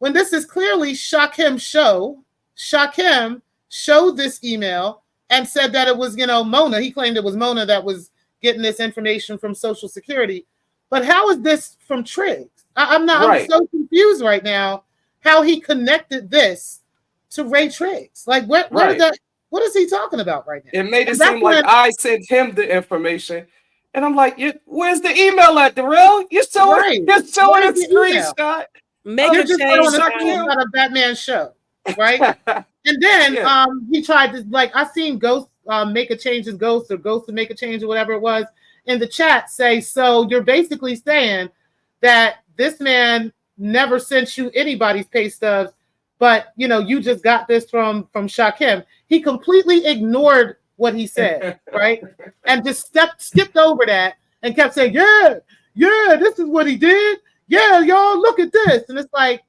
When this is clearly Shaquem show, Shaquem showed this email and said that it was, Mona. He claimed it was Mona that was getting this information from Social Security. But how is this from Triggs? I'm so confused right now how he connected this to Ray Triggs. Like, what is he talking about right now? It made it seem like I sent him the information. And I'm like, where's the email at, Derell? You're showing a screenshot. You're just on a screenshot of Batman's show, right? And then he tried to, I seen Ghost make a change as Ghost, or Ghost to make a change, or whatever it was, in the chat say, so you're basically saying that this man never sent you anybody's pay stubs, but you just got this from Shaquem. He completely ignored what he said, right? And just skipped over that and kept saying, yeah, this is what he did. Yeah, y'all, look at this. And it's like,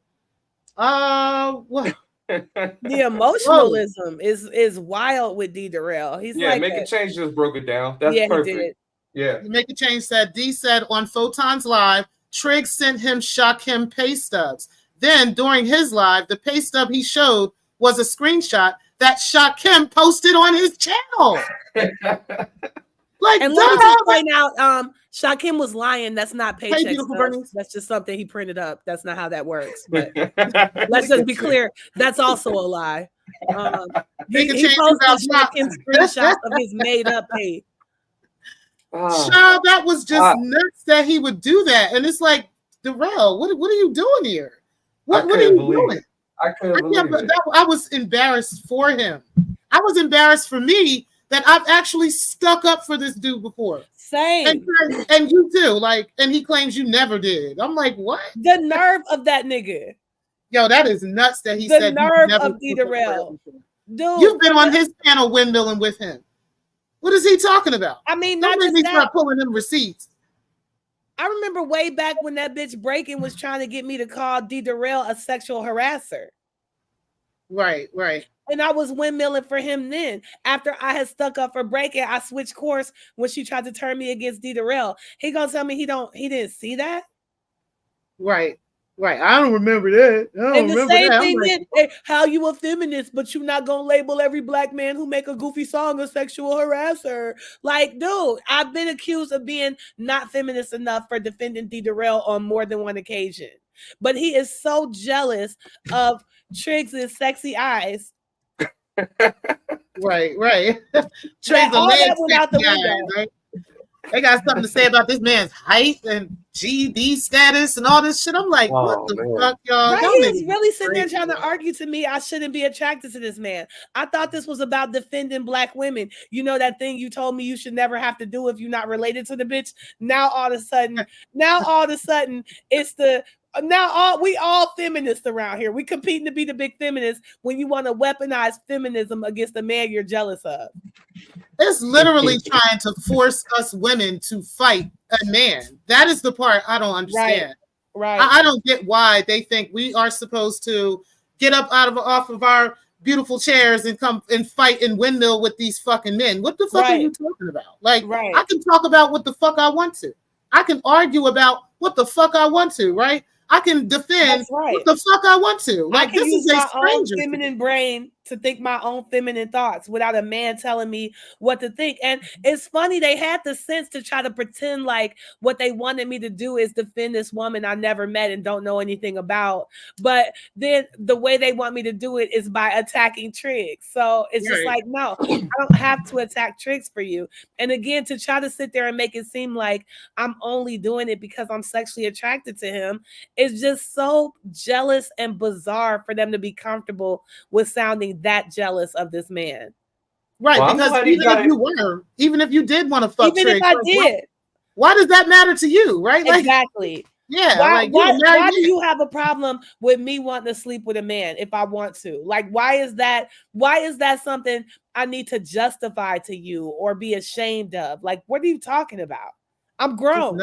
what? The emotionalism is wild with D Derell. He's like, Make a change just broke it down. That's perfect. He did. Yeah. Make a change said, D said on Photon's Live, Triggs sent him Shaquem pay stubs. Then during his live, the pay stub he showed was a screenshot that Shaquem posted on his channel. And let me just point out, Shaquem was lying. That's not paycheck stubs. That's just something he printed up. That's not how that works. But let's just be clear. That's also a lie. He posted Shaquem's screenshot of his made up pay. Child, that was just nuts that he would do that. And it's like, Derell, what are you doing here? What are you doing? I couldn't believe it. I was embarrassed for him. I was embarrassed for me that I've actually stuck up for this dude before. Same. And you too. And he claims you never did. I'm like, what? The nerve of that nigga. Yo, that is nuts that he said. The nerve of D Derell. Dude, you've been on his panel windmilling with him. What is he talking about? I mean, not just that. Start pulling them receipts. I remember way back when that bitch Breaking was trying to get me to call D Derell a sexual harasser. Right. And I was windmilling for him then. After I had stuck up for Breaking, I switched course when she tried to turn me against D Derell. He gonna tell me he didn't see that? Right. I don't remember that. And the same thing then, hey, how you a feminist, but you not gonna label every black man who make a goofy song a sexual harasser. Like, dude, I've been accused of being not feminist enough for defending D Derell on more than one occasion. But he is so jealous of Triggs' sexy eyes. Right. Triggs all that went out the window. Right? They got something to say about this man's height and GD status and all this shit. I'm like, what the fuck, y'all? Right, he was really sitting there trying to argue to me I shouldn't be attracted to this man. I thought this was about defending black women. You know that thing you told me you should never have to do if you're not related to the bitch? Now all of a sudden, it's the we all feminists around here. We competing to be the big feminists when you want to weaponize feminism against the man you're jealous of. It's literally trying to force us women to fight a man. That is the part I don't understand. Right. I don't get why they think we are supposed to get up off of our beautiful chairs and come and fight and windmill with these fucking men. What the fuck are you talking about? I can talk about what the fuck I want to. I can argue about what the fuck I want to, right? I can defend what the fuck I want to. This is a stranger. Feminine brain to think my own feminine thoughts without a man telling me what to think. And it's funny, they had the sense to try to pretend like what they wanted me to do is defend this woman I never met and don't know anything about. But then the way they want me to do it is by attacking Triggs. So it's just like, no, I don't have to attack Triggs for you. And again, to try to sit there and make it seem like I'm only doing it because I'm sexually attracted to him is just so jealous and bizarre for them to be comfortable with sounding that jealous of this man. Right, well, because even if you did want to fuck Triggs, even if I did, why does that matter to you, right? Like, exactly. Yeah. Why do you have a problem with me wanting to sleep with a man if I want to? Like, why is that something I need to justify to you or be ashamed of? Like, what are you talking about? I'm grown.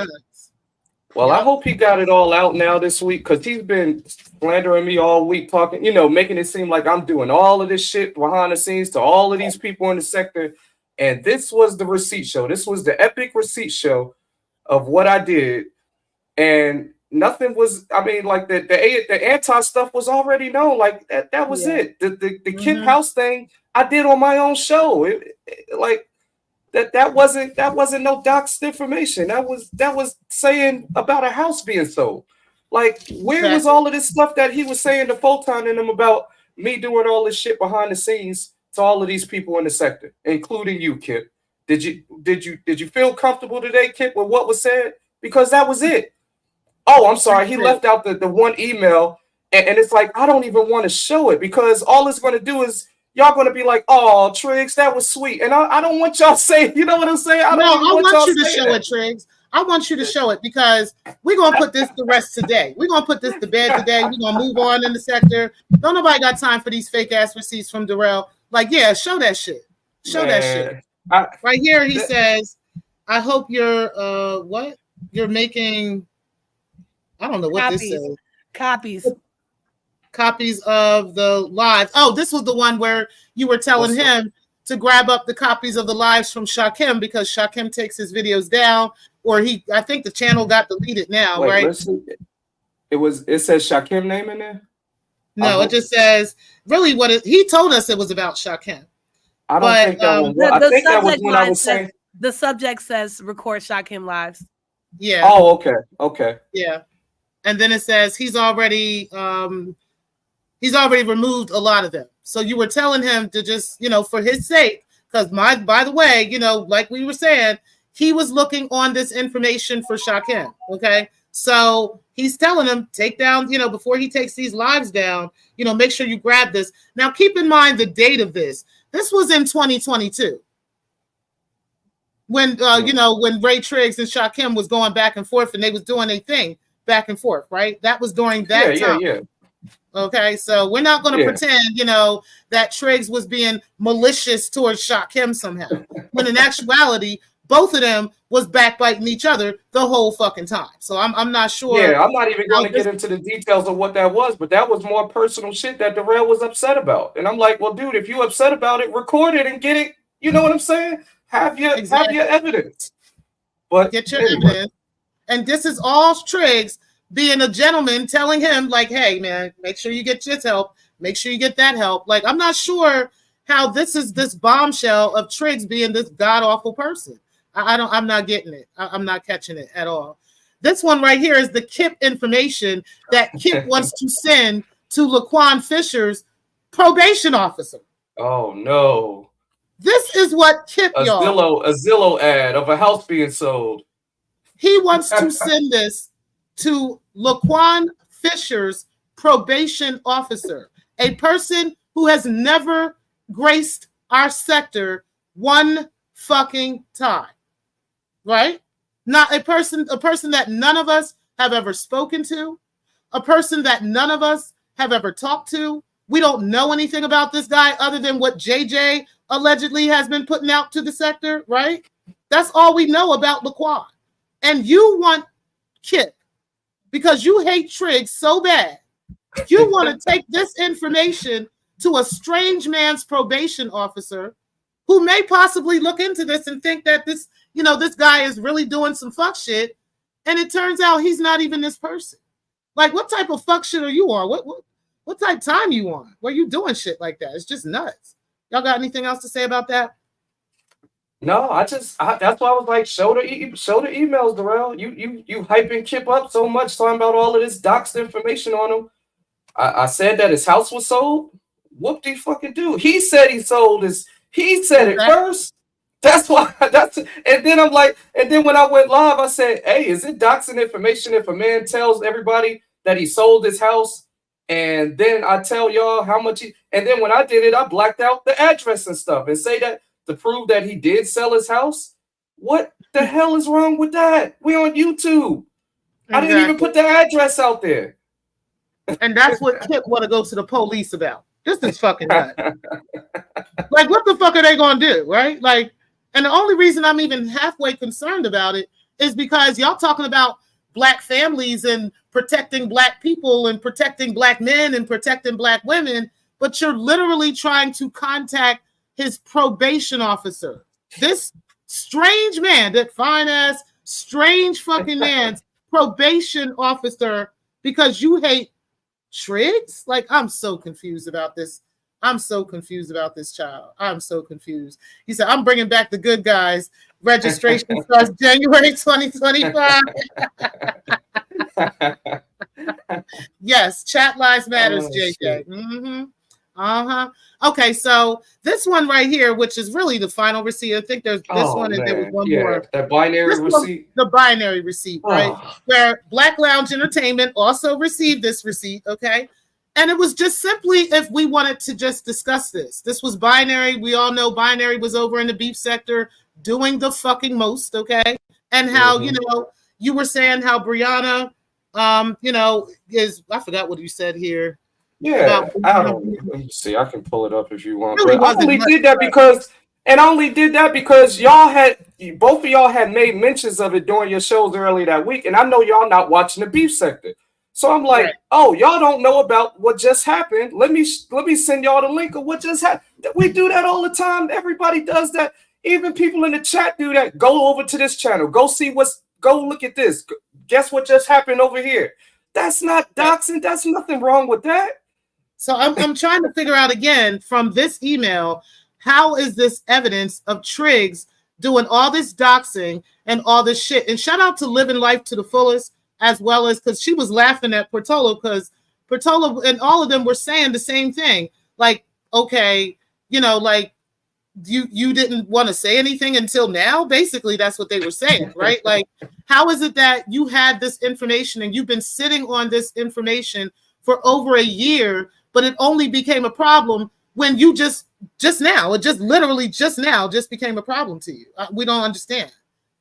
Well, I hope he got it all out now this week, because he's been slandering me all week, talking, making it seem like I'm doing all of this shit behind the scenes to all of these people in the sector. And this was the receipt show. This was the epic receipt show of what I did. And nothing was, like the anti stuff was already known. Like that was it. The Kip House thing I did on my own show. That wasn't no doxed information. That was saying about a house being sold. Like, where was all of this stuff that he was saying to Photon and them about me doing all this shit behind the scenes to all of these people in the sector, including you, Kip? Did you feel comfortable today, Kip, with what was said? Because that was it. Oh, I'm sorry. He left out the one email, and it's like, I don't even want to show it, because all it's going to do is y'all going to be like, oh, Triggs, that was sweet. And I don't want y'all to say, you know what I'm saying? I want you to show it, Triggs. I want you to show it, because we're going to put this to rest today. We're going to put this to bed today. We're going to move on in the sector. Don't nobody got time for these fake ass receipts from Derell. Like, yeah, show that shit. Show that shit. Right here, he says, I hope you're, you're making... I don't know what this says. Copies of the live. Oh, this was the one where you were telling him to grab up the copies of the lives from Shakim, because Shakim takes his videos down, or I think the channel got deleted now, right? Listen, it says Shakim name in there? No, it just says really he told us it was about Shakim. I don't think that was I think that was when I was saying the subject says record Shakim lives. Yeah. Oh, okay. Yeah. And then it says he's already removed a lot of them. So you were telling him to just, for his sake, because by the way, like we were saying, he was looking on this information for Shakim. Okay. So he's telling him, take down, before he takes these lives down, make sure you grab this. Now keep in mind the date of this. This was in 2022. When when Ray Triggs and Shakim was going back and forth and they was doing a thing back and forth, right? That was during that time. Yeah. Okay, so we're not going to pretend, that Triggs was being malicious towards Shakim somehow. When in actuality, both of them was backbiting each other the whole fucking time. So I'm not sure. Yeah, I'm not even going to get into the details of what that was, but that was more personal shit that Derell was upset about. And I'm like, well, dude, if you upset about it, record it and get it. You know what I'm saying? Have your evidence. But get your evidence. And this is all Triggs being a gentleman, telling him, like, hey, man, make sure you get this help. Make sure you get that help. Like, I'm not sure how this is this bombshell of Triggs being this god-awful person. I'm not getting it. I'm not catching it at all. This one right here is the Kip information that Kip wants to send to Laquan Fisher's probation officer. Oh, no. This is what Kip, a Zillow ad of a house being sold. He wants to send this to Laquan Fisher's probation officer, a person who has never graced our sector one fucking time, right? Not a person that none of us have ever spoken to, a person that none of us have ever talked to. We don't know anything about this guy other than what JJ allegedly has been putting out to the sector, right? That's all we know about Laquan. And you want Kip, because you hate Triggs so bad, you want to take this information to a strange man's probation officer who may possibly look into this and think that this guy is really doing some fuck shit. And it turns out he's not even this person. Like, what type of fuck shit are you on? What type of time you on? Where you doing shit like that? It's just nuts. Y'all got anything else to say about that? No, that's why I was like, show the emails, Derell. You hyping Kip up so much, talking about all of this doxed information on him. I said that his house was sold. Whoop de fucking do. He said he sold his. He said it first. That's why. And then I'm like, and then when I went live, I said, "Hey, is it doxing information if a man tells everybody that he sold his house, and then I tell y'all how much he?" And then when I did it, I blacked out the address and stuff and say that to prove that he did sell his house. What the hell is wrong with that? We on YouTube. Exactly. I didn't even put the address out there. And that's what Kip want to go to the police about. This is fucking nuts. Like, what the fuck are they gonna do, right? Like, and the only reason I'm even halfway concerned about it is because y'all talking about Black families and protecting Black people and protecting Black men and protecting Black women, but you're literally trying to contact his probation officer. This strange man, that fine ass, strange fucking man's probation officer, because you hate Triggs? Like, I'm so confused about this. I'm so confused about this child. I'm so confused. He said, I'm bringing back the good guys. Registration starts January 2025. Yes, chat lives matters, JJ. Mm-hmm. Okay, so this one right here, which is really the final receipt. I think there's this one and there was one more. That binary receipt. The binary receipt, right? Where Black Lounge Entertainment also received this receipt, okay? And it was just simply if we wanted to just discuss this. This was binary. We all know binary was over in the beef sector doing the fucking most, okay? And how, you know, you were saying how Brianna, you know, is, I forgot what you said here. Yeah, I don't. Let me see. I can pull it up if you want. Really, I only did that because, and I only did that because both of y'all had made mentions of it during your shows earlier that week, and I know y'all not watching the beef sector. So I'm like, oh, y'all don't know about what just happened. Let me send y'all the link of what just happened. We do that all the time. Everybody does that. Even people in the chat do that. Go over to this channel. Go look at this. Guess what just happened over here? That's not doxing. That's nothing wrong with that. So I'm trying to figure out again from this email, how is this evidence of Triggs doing all this doxing and all this shit? And shout out to Living Life to the Fullest, as well as, because she was laughing at Portola, because Portola and all of them were saying the same thing. Like, okay, you know, like you didn't want to say anything until now. Basically, that's what they were saying, right? Like, how is it that you had this information and you've been sitting on this information for over a year, but it only became a problem when you just now, it just literally just now just became a problem to you? We don't understand.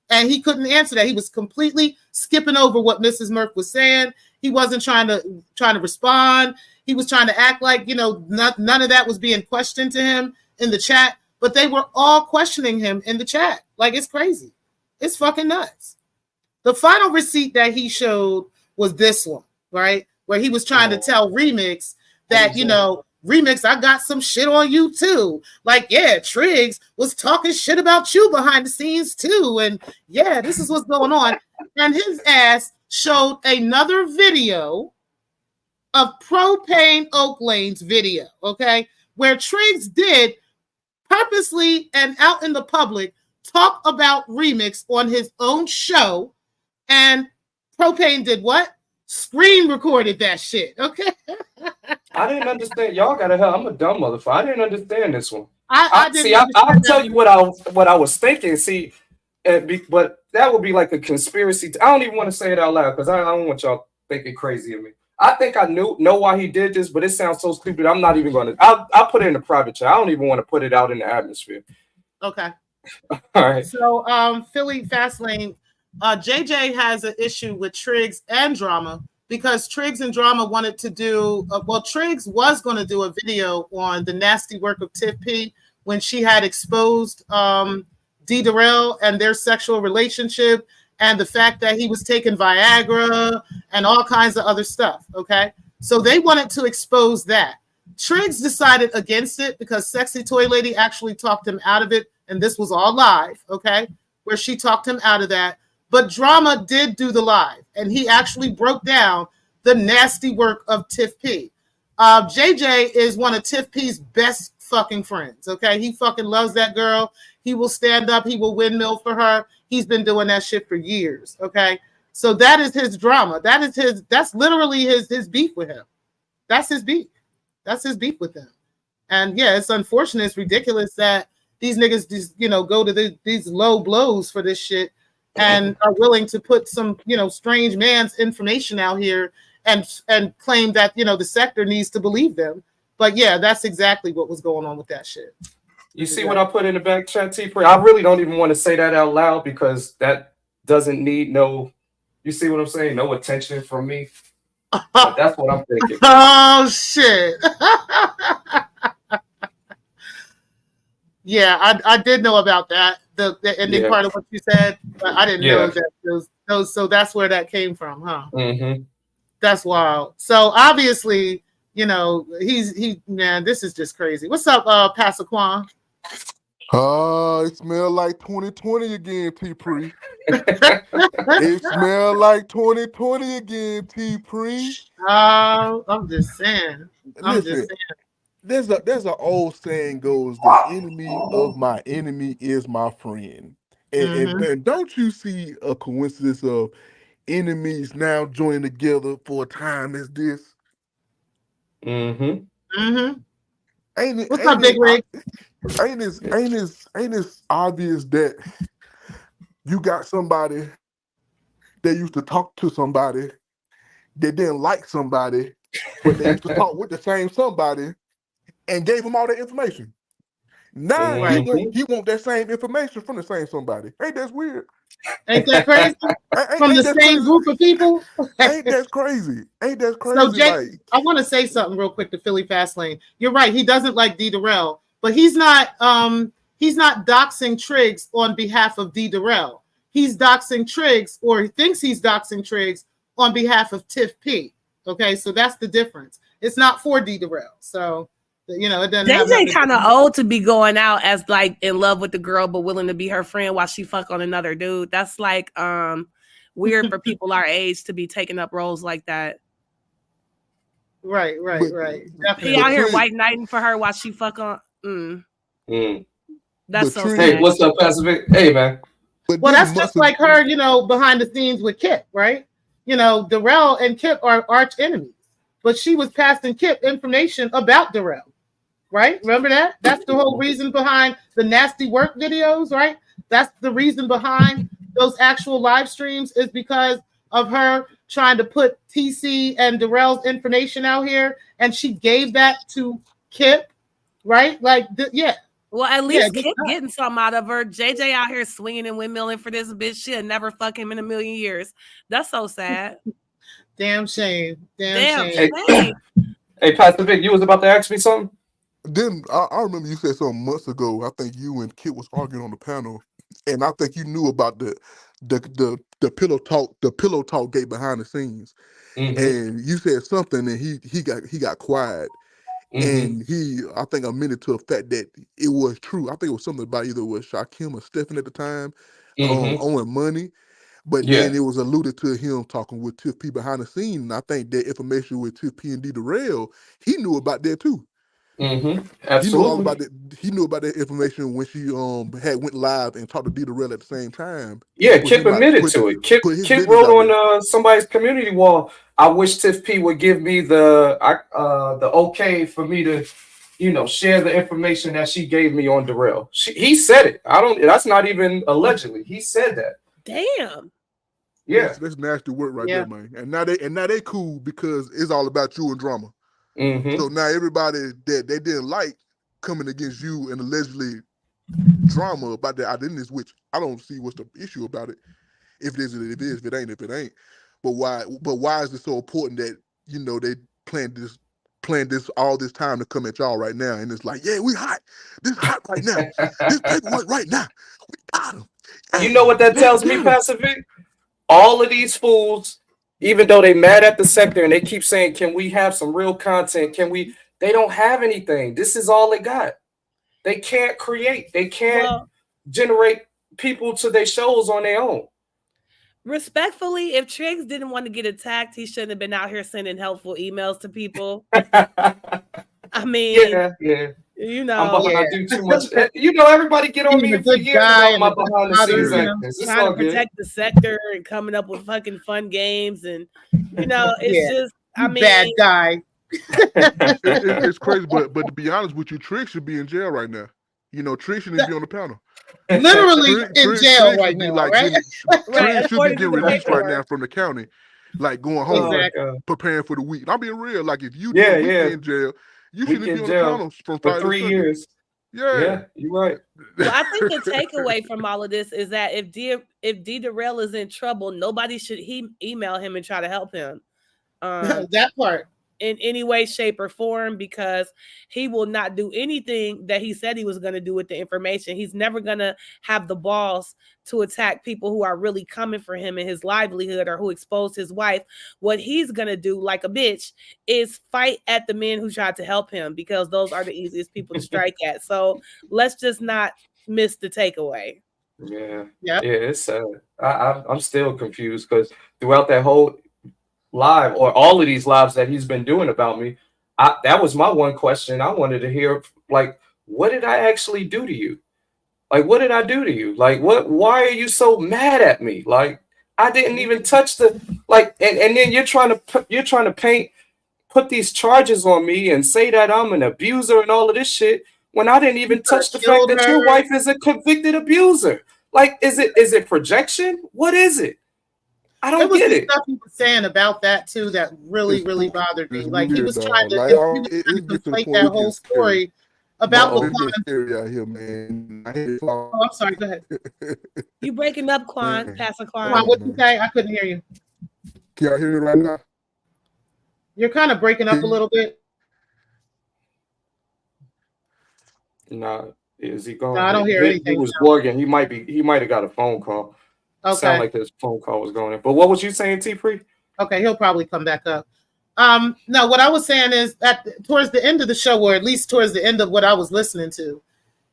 And he couldn't answer that. He was completely skipping over what Mrs. Murph was saying. He wasn't trying to respond. He was trying to act like, you know, none of that was being questioned to him in the chat, but they were all questioning him in the chat. Like, it's crazy. It's fucking nuts. The final receipt that he showed was this one, right? Where he was trying to tell Remix that, you know, Remix, I got some shit on you too. Like, yeah, Triggs was talking shit about you behind the scenes too. And yeah, this is what's going on. And his ass showed another video of Propane Oak Lane's video, okay? Where Triggs did purposely and out in the public talk about Remix on his own show. And Propane did what? Screen recorded that shit, okay? I didn't understand. Y'all gotta help. I'm a dumb motherfucker. I didn't understand this one. I'll tell you what I was thinking. See, but that would be like a conspiracy. I don't even want to say it out loud because I don't want y'all thinking crazy of me. I think I know why he did this, but it sounds so stupid. I'm not even going to. I'll put it in a private chat. I don't even want to put it out in the atmosphere. Okay. All right. So, Philly Fastlane. JJ has an issue with Triggs and Drama because Triggs and Drama wanted to do, Triggs was going to do a video on the nasty work of Tiff P when she had exposed Derell and their sexual relationship and the fact that he was taking Viagra and all kinds of other stuff, okay? So they wanted to expose that. Triggs decided against it because Sexy Toy Lady actually talked him out of it, and this was all live, okay, where she talked him out of that. But Drama did do the live, and he actually broke down the nasty work of Tiff P. JJ is one of Tiff P's best fucking friends. Okay, he fucking loves that girl. He will stand up. He will windmill for her. He's been doing that shit for years. Okay, so that is his drama. That is his. That's literally his beef with him. That's his beef. That's his beef with him. And yeah, it's unfortunate. It's ridiculous that these niggas just, go to these low blows for this shit and are willing to put some, strange man's information out here and claim that, the sector needs to believe them. But yeah, that's exactly what was going on with that shit. You see what I put in the back chat, T-Pre? I really don't even want to say that out loud because that doesn't need no, you see what I'm saying? No attention from me. But that's what I'm thinking. Oh, shit. Yeah, I did know about that. The ending part of what you said, but I didn't know that those. So that's where that came from, huh? Mm-hmm. That's wild. So obviously, man, this is just crazy. What's up, Pastor Quan? It smell like 2020 again, T-Pre. It smell like 2020 again, T-Pre. I'm just saying. Listen, there's an old saying goes, the enemy of my enemy is my friend. And don't you see a coincidence of enemies now joining together for a time as this? Mm-hmm. Mm-hmm. What's up, Big Rig? Ain't this obvious that you got somebody that used to talk to somebody that didn't like somebody, but they used to talk with the same somebody and gave them all the information. Now he want that same information from the same somebody. Ain't that weird? Ain't that crazy? From the same group of people? Ain't that crazy? Ain't that crazy? So, Jake, I want to say something real quick to Philly Fastlane. You're right. He doesn't like D. Derell, but he's not doxing Triggs on behalf of D. Derell. He's doxing Triggs, or he thinks he's doxing Triggs on behalf of Tiff P. Okay, so that's the difference. It's not for D. Derell. So, it doesn't. JJ kind of old to be going out as like in love with the girl, but willing to be her friend while she fuck on another dude. That's like weird for people our age to be taking up roles like that. Right. He out here white knighting for her while she fuck on. That's so sad. Hey, what's up, Pacific? Hey, man. Well, that's just like her, behind the scenes with Kip, right? Derell and Kip are arch enemies, but she was passing Kip information about Derell, right? Remember that? That's the whole reason behind the nasty work videos, right? That's the reason behind those actual live streams, is because of her trying to put TC and Derell's information out here, and she gave that to Kip, right? Like, yeah. Well, at least Kip getting something out of her. JJ out here swinging and windmilling for this bitch. She'll never fuck him in a million years. That's so sad. Damn shame. Damn shame. Hey, Pastor Vic, you was about to ask me something? Then I remember you said something months ago. I think you and Kit was arguing on the panel, and I think you knew about the pillow talk gate behind the scenes. And you said something, and he got quiet. And I think admitted to the fact that it was true. I think it was something about either it was Shaquem or Stephen at the time, owing money. But then it was alluded to him talking with Tiff P behind the scene. And I think that information with Tiff P and D. Derell, he knew about that too. Absolutely. He knew about that information when she had went live and talked to D. Derell at the same time. Yeah, Kip admitted to it. Kip wrote on somebody's community wall, I wish Tiff P would give me the okay for me to, share the information that she gave me on Derell. He said it. That's not even allegedly. He said that. Damn. Yeah. That's nasty work right there, man. And now they cool because it's all about you and drama. So now everybody that they didn't like coming against you and allegedly drama about their identities, which I don't see what's the issue about it. If it is, it is. If it ain't, it ain't. But why is it so important that they planned this all this time to come at y'all right now? And it's like, yeah, we hot. This hot right now. This paperwork right now. We got him. You know what that tells me, Pacific? All of these fools, even though they mad at the sector and they keep saying, can we have some real content? They don't have anything. This is all they got. They can't create. They can't generate people to their shows on their own. Respectfully, if Triggs didn't want to get attacked, he shouldn't have been out here sending helpful emails to people. I mean, yeah. you I'm know, behind you too much. Everybody get on Being me a for good years guy about and my a good behind the father, scenes you know. actors. It's trying all to good. protect the sector and coming up with fucking fun games, and you know, it's Yeah. just, I You mean, bad guy. It's crazy, but to be honest with you, Trick should be in jail right now. You know, Trick shouldn't even be on the panel. Literally in jail Trick right should be now, like right? right, Trick should be according to getting the released right paperwork. now from the county, like going home, Oh, Exactly. God. preparing for the week. I'm being real. Like if you Yeah, doing yeah. weekend jail, you shouldn't be Weekend on the jail panel from for Friday 3 to Sunday. years. Yeah, you're right. Well, I think the takeaway from all of this is that if D Derell is in trouble, nobody should email him and try to help him. That part. In any way, shape, or form, because he will not do anything that he said he was going to do with the information. He's never going to have the balls to attack people who are really coming for him and his livelihood or who exposed his wife. What he's going to do, like a bitch, is fight at the men who tried to help him, because those are the easiest people to strike at. So let's just not miss the takeaway. Yeah, Yep. yeah, it's sad. I'm still confused because throughout that whole live or all of these lives that he's been doing about me, that was my one question. I wanted to hear, like, what did I actually do to you? Like, what did I do to you? Like, why are you so mad at me? Like, I didn't even touch the, like, and then you're trying to put these charges on me and say that I'm an abuser and all of this shit when I didn't even touch the fact that your wife is a convicted abuser. Like, is it projection? What is it? I don't get it. Stuff he was saying about that too that really, really bothered me. Like he was trying to, Like, he was trying to conflate that whole story about It's getting scary out here, man. Oh, I'm sorry. Go ahead. You breaking up, Quan, Pastor Quan. Quan, what you say? I couldn't hear you. Can y'all hear me right now? You're kind of breaking up a little bit. Nah, is he going? No, I don't hear anything. He was working. He might have got a phone call. Okay. Sound like this phone call was going in. But what was you saying, T-Pre? Okay, he'll probably come back up. No, what I was saying is that towards the end of the show, or at least towards the end of what I was listening to,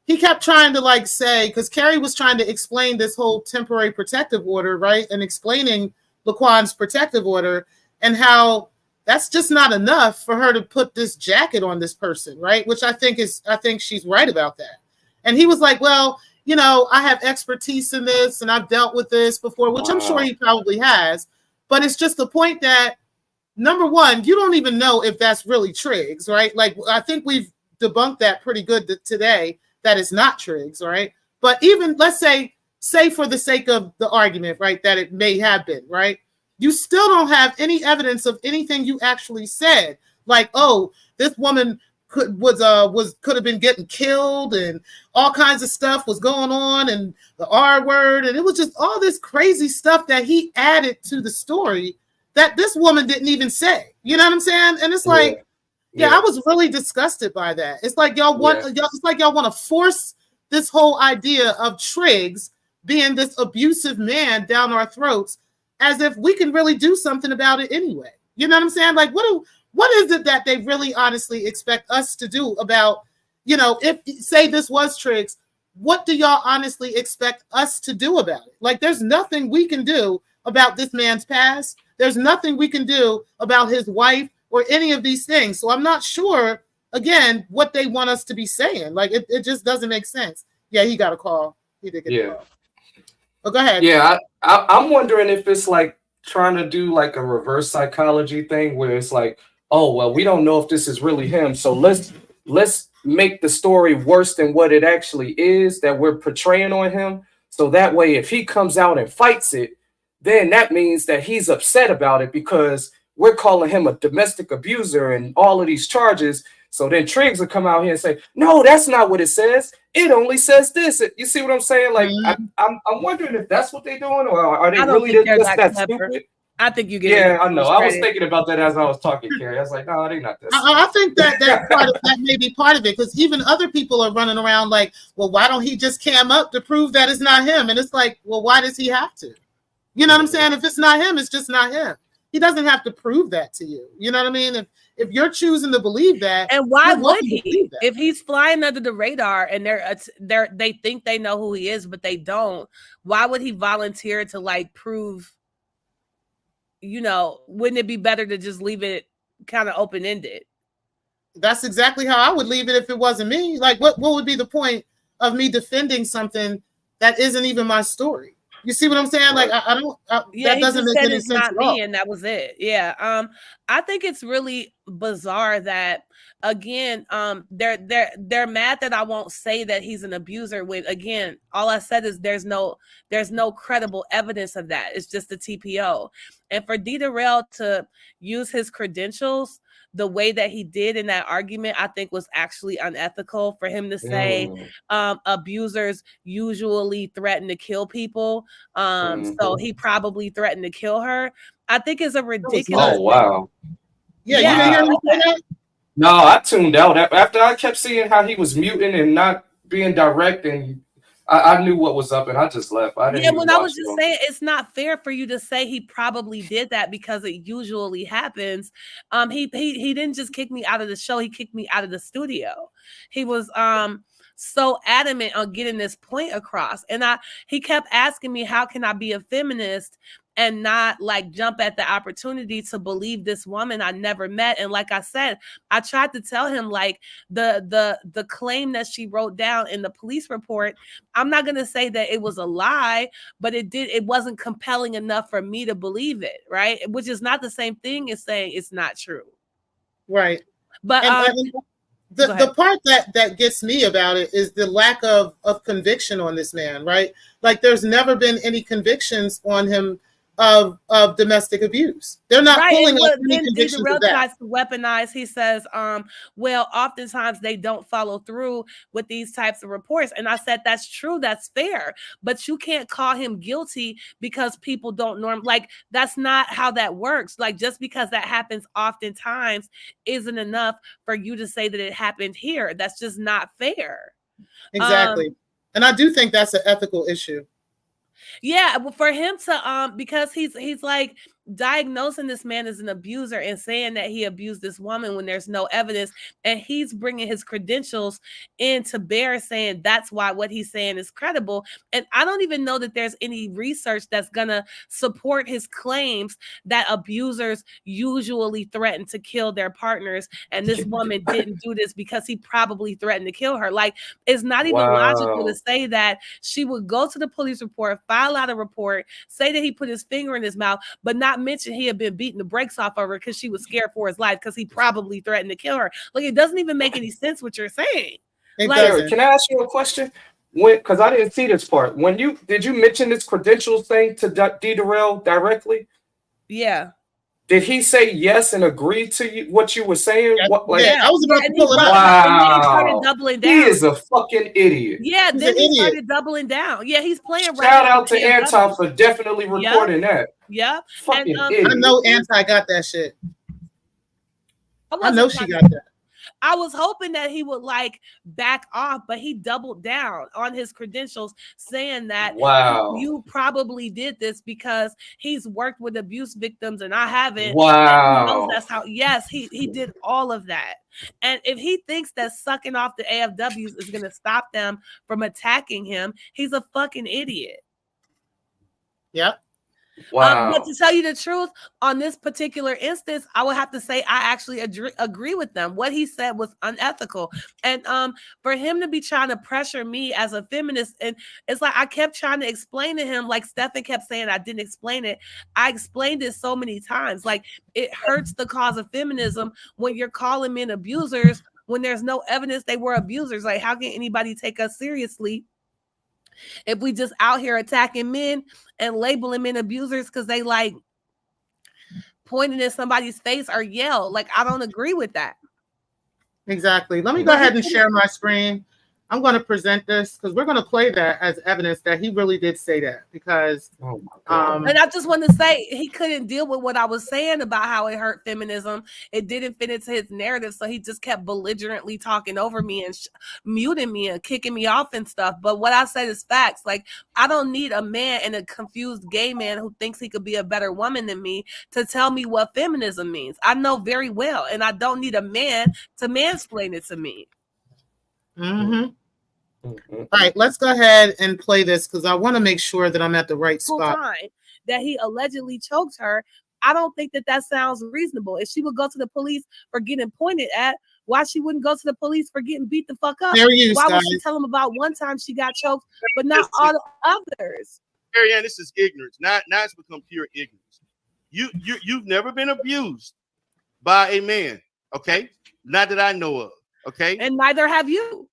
he kept trying to like say, because Carrie was trying to explain this whole temporary protective order, right? And explaining Laquan's protective order and how that's just not enough for her to put this jacket on this person, right? Which I think she's right about that. And he was like, well, you know, I have expertise in this and I've dealt with this before, which I'm sure he probably has. But it's just the point that, number one, you don't even know if that's really Triggs, right? Like, I think we've debunked that pretty good today, that it's not Triggs, right? But even, let's say for the sake of the argument, right, that it may have been, right? You still don't have any evidence of anything you actually said. Like, oh, this woman could have been getting killed and all kinds of stuff was going on and the R word. And it was just all this crazy stuff that he added to the story that this woman didn't even say. You know what I'm saying? And it's like, yeah, I was really disgusted by that. It's like y'all want to force this whole idea of Triggs being this abusive man down our throats as if we can really do something about it anyway. You know what I'm saying? Like, what is it that they really honestly expect us to do about, you know, if say this was Triggs, what do y'all honestly expect us to do about it? Like, there's nothing we can do about this man's past. There's nothing we can do about his wife or any of these things. So I'm not sure, again, what they want us to be saying. Like, it just doesn't make sense. Yeah, he got a call. He did get a call. Oh, go ahead. Yeah, I'm wondering if it's like trying to do like a reverse psychology thing where it's like, oh, well, we don't know if this is really him. So let's make the story worse than what it actually is that we're portraying on him. So that way, if he comes out and fights it, then that means that he's upset about it because we're calling him a domestic abuser and all of these charges. So then Triggs will come out here and say, no, that's not what it says. It only says this. You see what I'm saying? Like, I'm wondering if that's what they're doing, or are they really just that stupid? I think you get. Yeah, I know. I was thinking about that as I was talking, Carrie. I was like, no, they're not this. I think that that may be part of it, because even other people are running around like, well, why don't he just cam up to prove that it's not him? And it's like, well, why does he have to? You know what I'm saying? If it's not him, it's just not him. He doesn't have to prove that to you. You know what I mean? If you're choosing to believe that, and why would he? If he's flying under the radar and they think they know who he is, but they don't, why would he volunteer to like prove you know, wouldn't it be better to just leave it kind of open ended? That's exactly how I would leave it if it wasn't me. Like, what would be the point of me defending something that isn't even my story? You see what I'm saying? Like, I don't. Yeah, That he doesn't just make said any it's sense not at me, all. and that was it. Yeah. I think it's really bizarre that, again, they're mad that I won't say that he's an abuser when, again, all I said is there's no credible evidence of that. It's just the TPO. And for Derell to use his credentials the way that he did in that argument, I think was actually unethical. For him to say abusers usually threaten to kill people, so he probably threatened to kill her, I think is a That was ridiculous. Oh wow. Yeah, Yeah, you didn't he hear Wow. me said say that. that? No, I tuned out after I kept seeing how he was muting and not being direct, and I knew what was up, and I just left. I didn't Yeah, even when I was watch just him. saying it's not fair for you to say he probably did that because it usually happens. He didn't just kick me out of the show, he kicked me out of the studio. He was so adamant on getting this point across. And he kept asking me, how can I be a feminist and not like jump at the opportunity to believe this woman I never met? And like I said, I tried to tell him, like, the claim that she wrote down in the police report, I'm not going to say that it was a lie, but it wasn't compelling enough for me to believe it, right? Which is not the same thing as saying it's not true. Right. But And go ahead. the part that gets me about it is the lack of conviction on this man, right? Like, there's never been any convictions on him of domestic abuse. They're not Right, pulling and up what any then convictions of Derell that. tries to weaponize. He says, well, oftentimes they don't follow through with these types of reports. And I said, that's true, that's fair, but you can't call him guilty because people don't like, that's not how that works. Like, just because that happens oftentimes isn't enough for you to say that it happened here. That's just not fair. Exactly. And I do think that's an ethical issue. Yeah, well, for him to because he's like diagnosing this man as an abuser and saying that he abused this woman when there's no evidence, and he's bringing his credentials into bear, saying that's why what he's saying is credible. And I don't even know that there's any research that's gonna support his claims that abusers usually threaten to kill their partners, and this woman didn't do this because he probably threatened to kill her. Like, it's not even logical to Wow. say that she would go to the police report, file out a report, say that he put his finger in his mouth, but not mention he had been beating the brakes off of her because she was scared for his life because he probably threatened to kill her. Like, it doesn't even make any sense what you're saying. It Like, Derek, doesn't. can I ask you a question? Because I didn't see this part. Did you mention this credentials thing to Derell directly? yeah. Did he say yes and agree to what you were saying? Yes, What, he did. like, Yeah. I was about to And he pull it brought up. it up, and then he started wow, doubling he down. is a fucking idiot. Yeah, He's then an he idiot. started doubling down. Yeah, he's playing right Shout into out to the AFW. Anton for definitely Yep. reporting that. Yep. Fucking And I idiot. know Anti got that shit. I I know wasn't she trying got to. that. I was hoping that he would like back off, but he doubled down on his credentials, saying that Wow. you probably did this because he's worked with abuse victims and I haven't. And he knows Wow. that's how. Yes, he did all of that. And if he thinks that sucking off the AFWs is going to stop them from attacking him, he's a fucking idiot. Yep. Wow. But to tell you the truth, on this particular instance, I would have to say I actually agree with them. What he said was unethical. And for him to be trying to pressure me as a feminist, and it's like I kept trying to explain to him, like Stephen kept saying I didn't explain it. I explained it so many times. Like, it hurts the cause of feminism when you're calling men abusers when there's no evidence they were abusers. Like, how can anybody take us seriously if we just out here attacking men and labeling men abusers because they like pointing at somebody's face or yell? Like, I don't agree with that. Exactly. Let me go ahead and share my screen. I'm going to present this because we're going to play that as evidence that he really did say that. Because and I just want to say he couldn't deal with what I was saying about how it hurt feminism. It didn't fit into his narrative, so he just kept belligerently talking over me and muting me and kicking me off and stuff. But what I said is facts. Like, I don't need a man and a confused gay man who thinks he could be a better woman than me to tell me what feminism means. I know very well, and I don't need a man to mansplain it to me. Mm-hmm. All right, let's go ahead and play this because I want to make sure that I'm at the right spot. Time that he allegedly choked her I don't think that sounds reasonable. If she would go to the police for getting pointed at, why she wouldn't go to the police for getting beat the fuck up? Fair use, Why would guys. she tell them about one time she got choked, but not all the others? Marianne, this is ignorance. Now it's become pure ignorance. You've never been abused by a man, okay? Not that I know of, okay? And neither have you.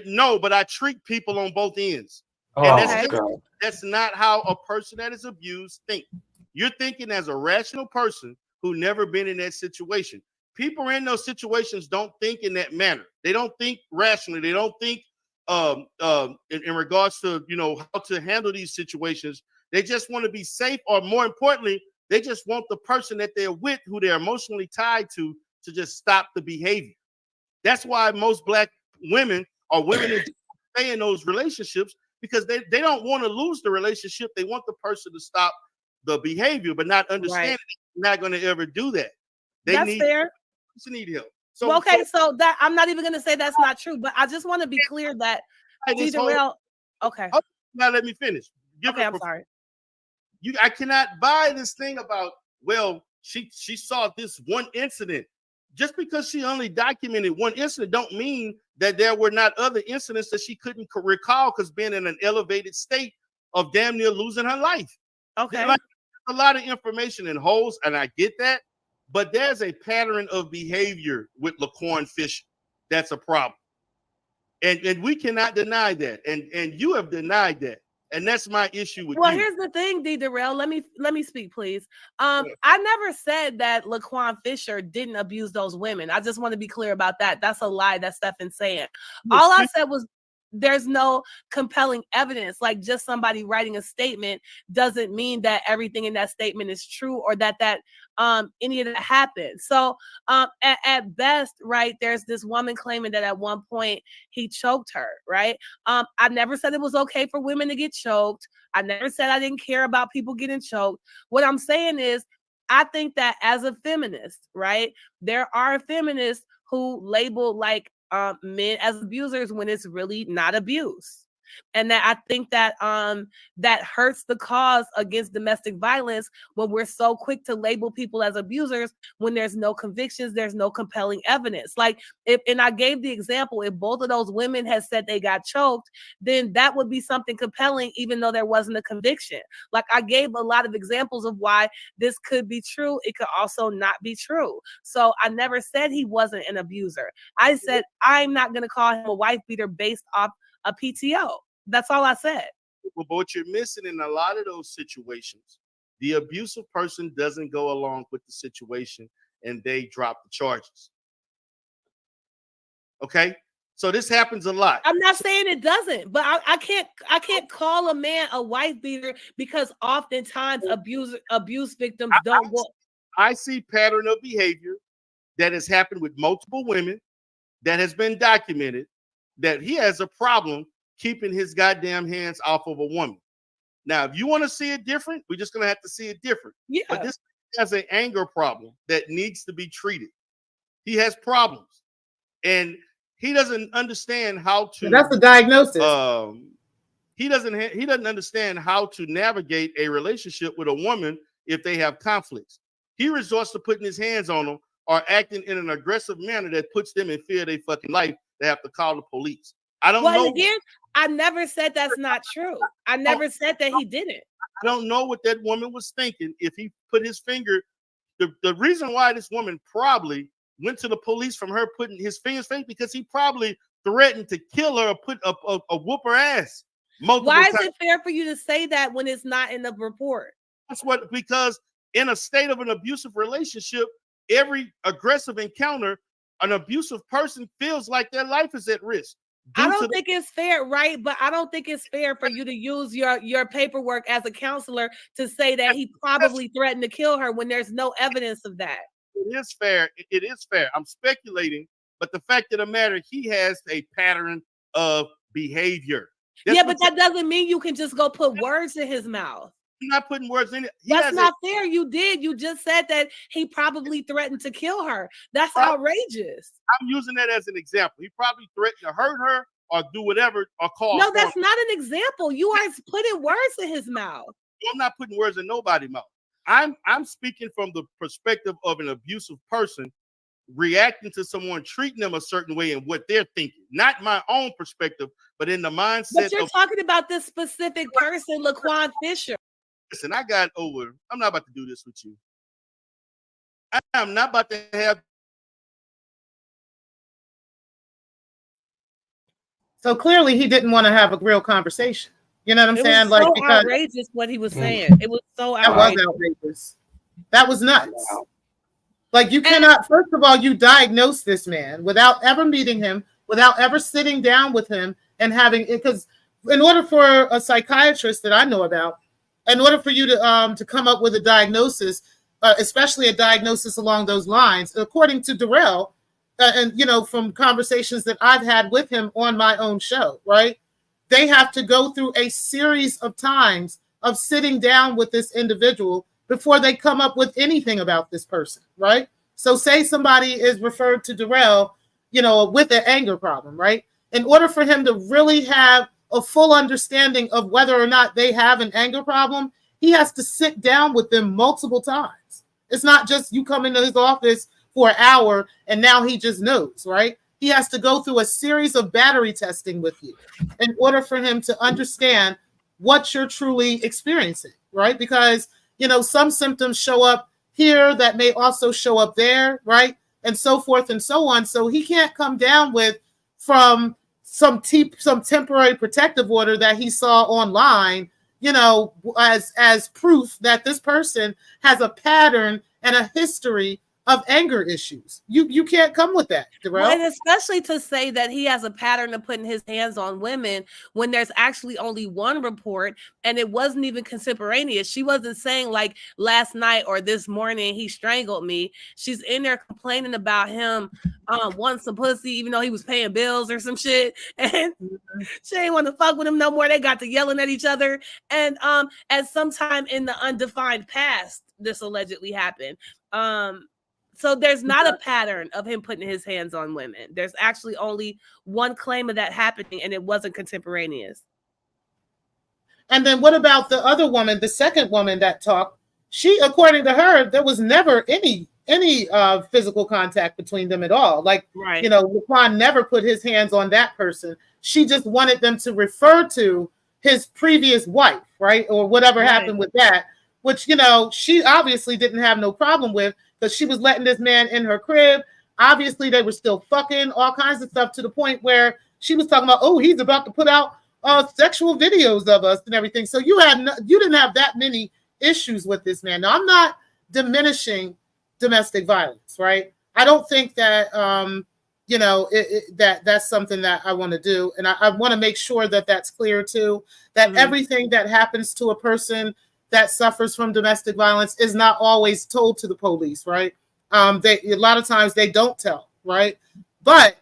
No, but I treat people on both ends. Oh, And God. that's not how a person that is abused thinks. You're thinking as a rational person who never been in that situation. People in those situations don't think in that manner. They don't think rationally. They don't think in regards to, you know, how to handle these situations. They just want to be safe, or more importantly, they just want the person that they're with, who they're emotionally tied to just stop the behavior. That's why most Black women are women that stay in those relationships, because they don't want to lose the relationship. They want the person to stop the behavior, but not understand they're not going to ever do that. That's fair. They need help. So, well, okay, so that I'm not even going to say that's not true, but I just want to be clear that Derell. Okay. Now let me finish. I'm sorry. I cannot buy this thing about, well, she saw this one incident. Just because she only documented one incident don't mean that there were not other incidents that she couldn't recall, because being in an elevated state of damn near losing her life. Okay. Like, a lot of information in holes, and I get that, but there's a pattern of behavior with Laquan Fisher that's a problem. And we cannot deny that. And you have denied that. And that's my issue with you. Well, here's the thing, Derell. Let me speak, please. I never said that Laquan Fisher didn't abuse those women. I just want to be clear about that. That's a lie that Stefan's saying. All I said was there's no compelling evidence. Like, just somebody writing a statement doesn't mean that everything in that statement is true, or that any of that happened. So at best, right, there's this woman claiming that at one point he choked her, right? I never said it was okay for women to get choked. I never said I didn't care about people getting choked. What I'm saying is, I think that as a feminist, right, there are feminists who label like men as abusers when it's really not abuse. And that I think that that hurts the cause against domestic violence when we're so quick to label people as abusers when there's no convictions, there's no compelling evidence. Like, and I gave the example, if both of those women had said they got choked, then that would be something compelling, even though there wasn't a conviction. Like, I gave a lot of examples of why this could be true. It could also not be true. So I never said he wasn't an abuser. I said I'm not going to call him a wife beater based off a PTO. That's all I said. But what you're missing in a lot of those situations, the abusive person doesn't go along with the situation and they drop the charges. Okay? So this happens a lot. I'm not saying it doesn't, but I can't call a man a wife beater, because oftentimes abuse victims don't go. I see pattern of behavior that has happened with multiple women that has been documented, that he has a problem keeping his goddamn hands off of a woman. Now, if you want to see it different, we're just going to have to see it different. Yeah. But this has an anger problem that needs to be treated. He has problems, and he doesn't understand how to. That's the diagnosis. He doesn't understand how to navigate a relationship with a woman if they have conflicts. He resorts to putting his hands on them or acting in an aggressive manner that puts them in fear of their fucking life. They have to call the police. I don't know. Again, I never said that's not true. I never said that he didn't. I don't know what that woman was thinking. If he put his finger, the reason why this woman probably went to the police from her putting his fingers face, because he probably threatened to kill her or put a whoop her ass multiple times. Why is it fair for you to say that when it's not in the report? Because in a state of an abusive relationship, every aggressive encounter, an abusive person feels like their life is at risk. I don't think it's fair, right? But I don't think it's fair for you to use your paperwork as a counselor to say that he probably threatened to kill her when there's no evidence of that. It is fair. It is fair. I'm speculating, but the fact of the matter, he has a pattern of behavior. But that doesn't mean you can just go put words in his mouth. I'm not putting words in it. That's not fair. You did. You just said that he probably threatened to kill her. That's outrageous. I'm using that as an example. He probably threatened to hurt her or do whatever or call. No, that's not an example. You are putting words in his mouth. I'm not putting words in nobody's mouth. I'm speaking from the perspective of an abusive person reacting to someone, treating them a certain way and what they're thinking. Not my own perspective, but in the mindset But you're of talking about this specific person, Laquan Fisher. listen, I'm not about to do this with you. I'm not about to have. So clearly he didn't want to have a real conversation. You know what I'm It saying? was Like, so because outrageous what he was saying. It was so that was outrageous. outrageous. That was nuts. Wow. Like, you And- cannot, first of all, you diagnose this man without ever meeting him, without ever sitting down with him and having it. Because in order for a psychiatrist that I know about, in order for you to come up with a diagnosis, especially a diagnosis along those lines, according to Derell, and you know, from conversations that I've had with him on my own show, right? They have to go through a series of times of sitting down with this individual before they come up with anything about this person, right? So say somebody is referred to Derell, you know, with an anger problem, right? In order for him to really have a full understanding of whether or not they have an anger problem, he has to sit down with them multiple times. It's not just you come into his office for an hour and now he just knows, right? He has to go through a series of battery testing with you in order for him to understand what you're truly experiencing, right? Because, you know, some symptoms show up here that may also show up there, right? And so forth and so on. So he can't come down with from some temporary protective order that he saw online, you know, as proof that this person has a pattern and a history of anger issues. You can't come with that, Well, Derell. and especially to say that he has a pattern of putting his hands on women when there's actually only one report and it wasn't even contemporaneous. She wasn't saying like last night or this morning he strangled me. She's in there complaining about him wanting some pussy, even though he was paying bills or some shit. And she ain't want to fuck with him no more. They got to yelling at each other. And at some time in the undefined past, this allegedly happened. So there's not a pattern of him putting his hands on women. There's actually only one claim of that happening, and it wasn't contemporaneous. And then what about the other woman, the second woman that talked? She, according to her, there was never any physical contact between them at all. Like, Right. you know, Laquan never put his hands on that person. She just wanted them to refer to his previous wife, right? Or whatever happened with that, which, you know, she obviously didn't have no problem with because she was letting this man in her crib. Obviously, they were still fucking, all kinds of stuff, to the point where she was talking about, oh, he's about to put out sexual videos of us and everything. So you didn't have that many issues with this man. Now, I'm not diminishing domestic violence, right? I don't think that you know, that's something that I want to do, and I want to make sure that that's clear too. That everything that happens to a person that suffers from domestic violence is not always told to the police, right? A lot of times they don't tell, right? But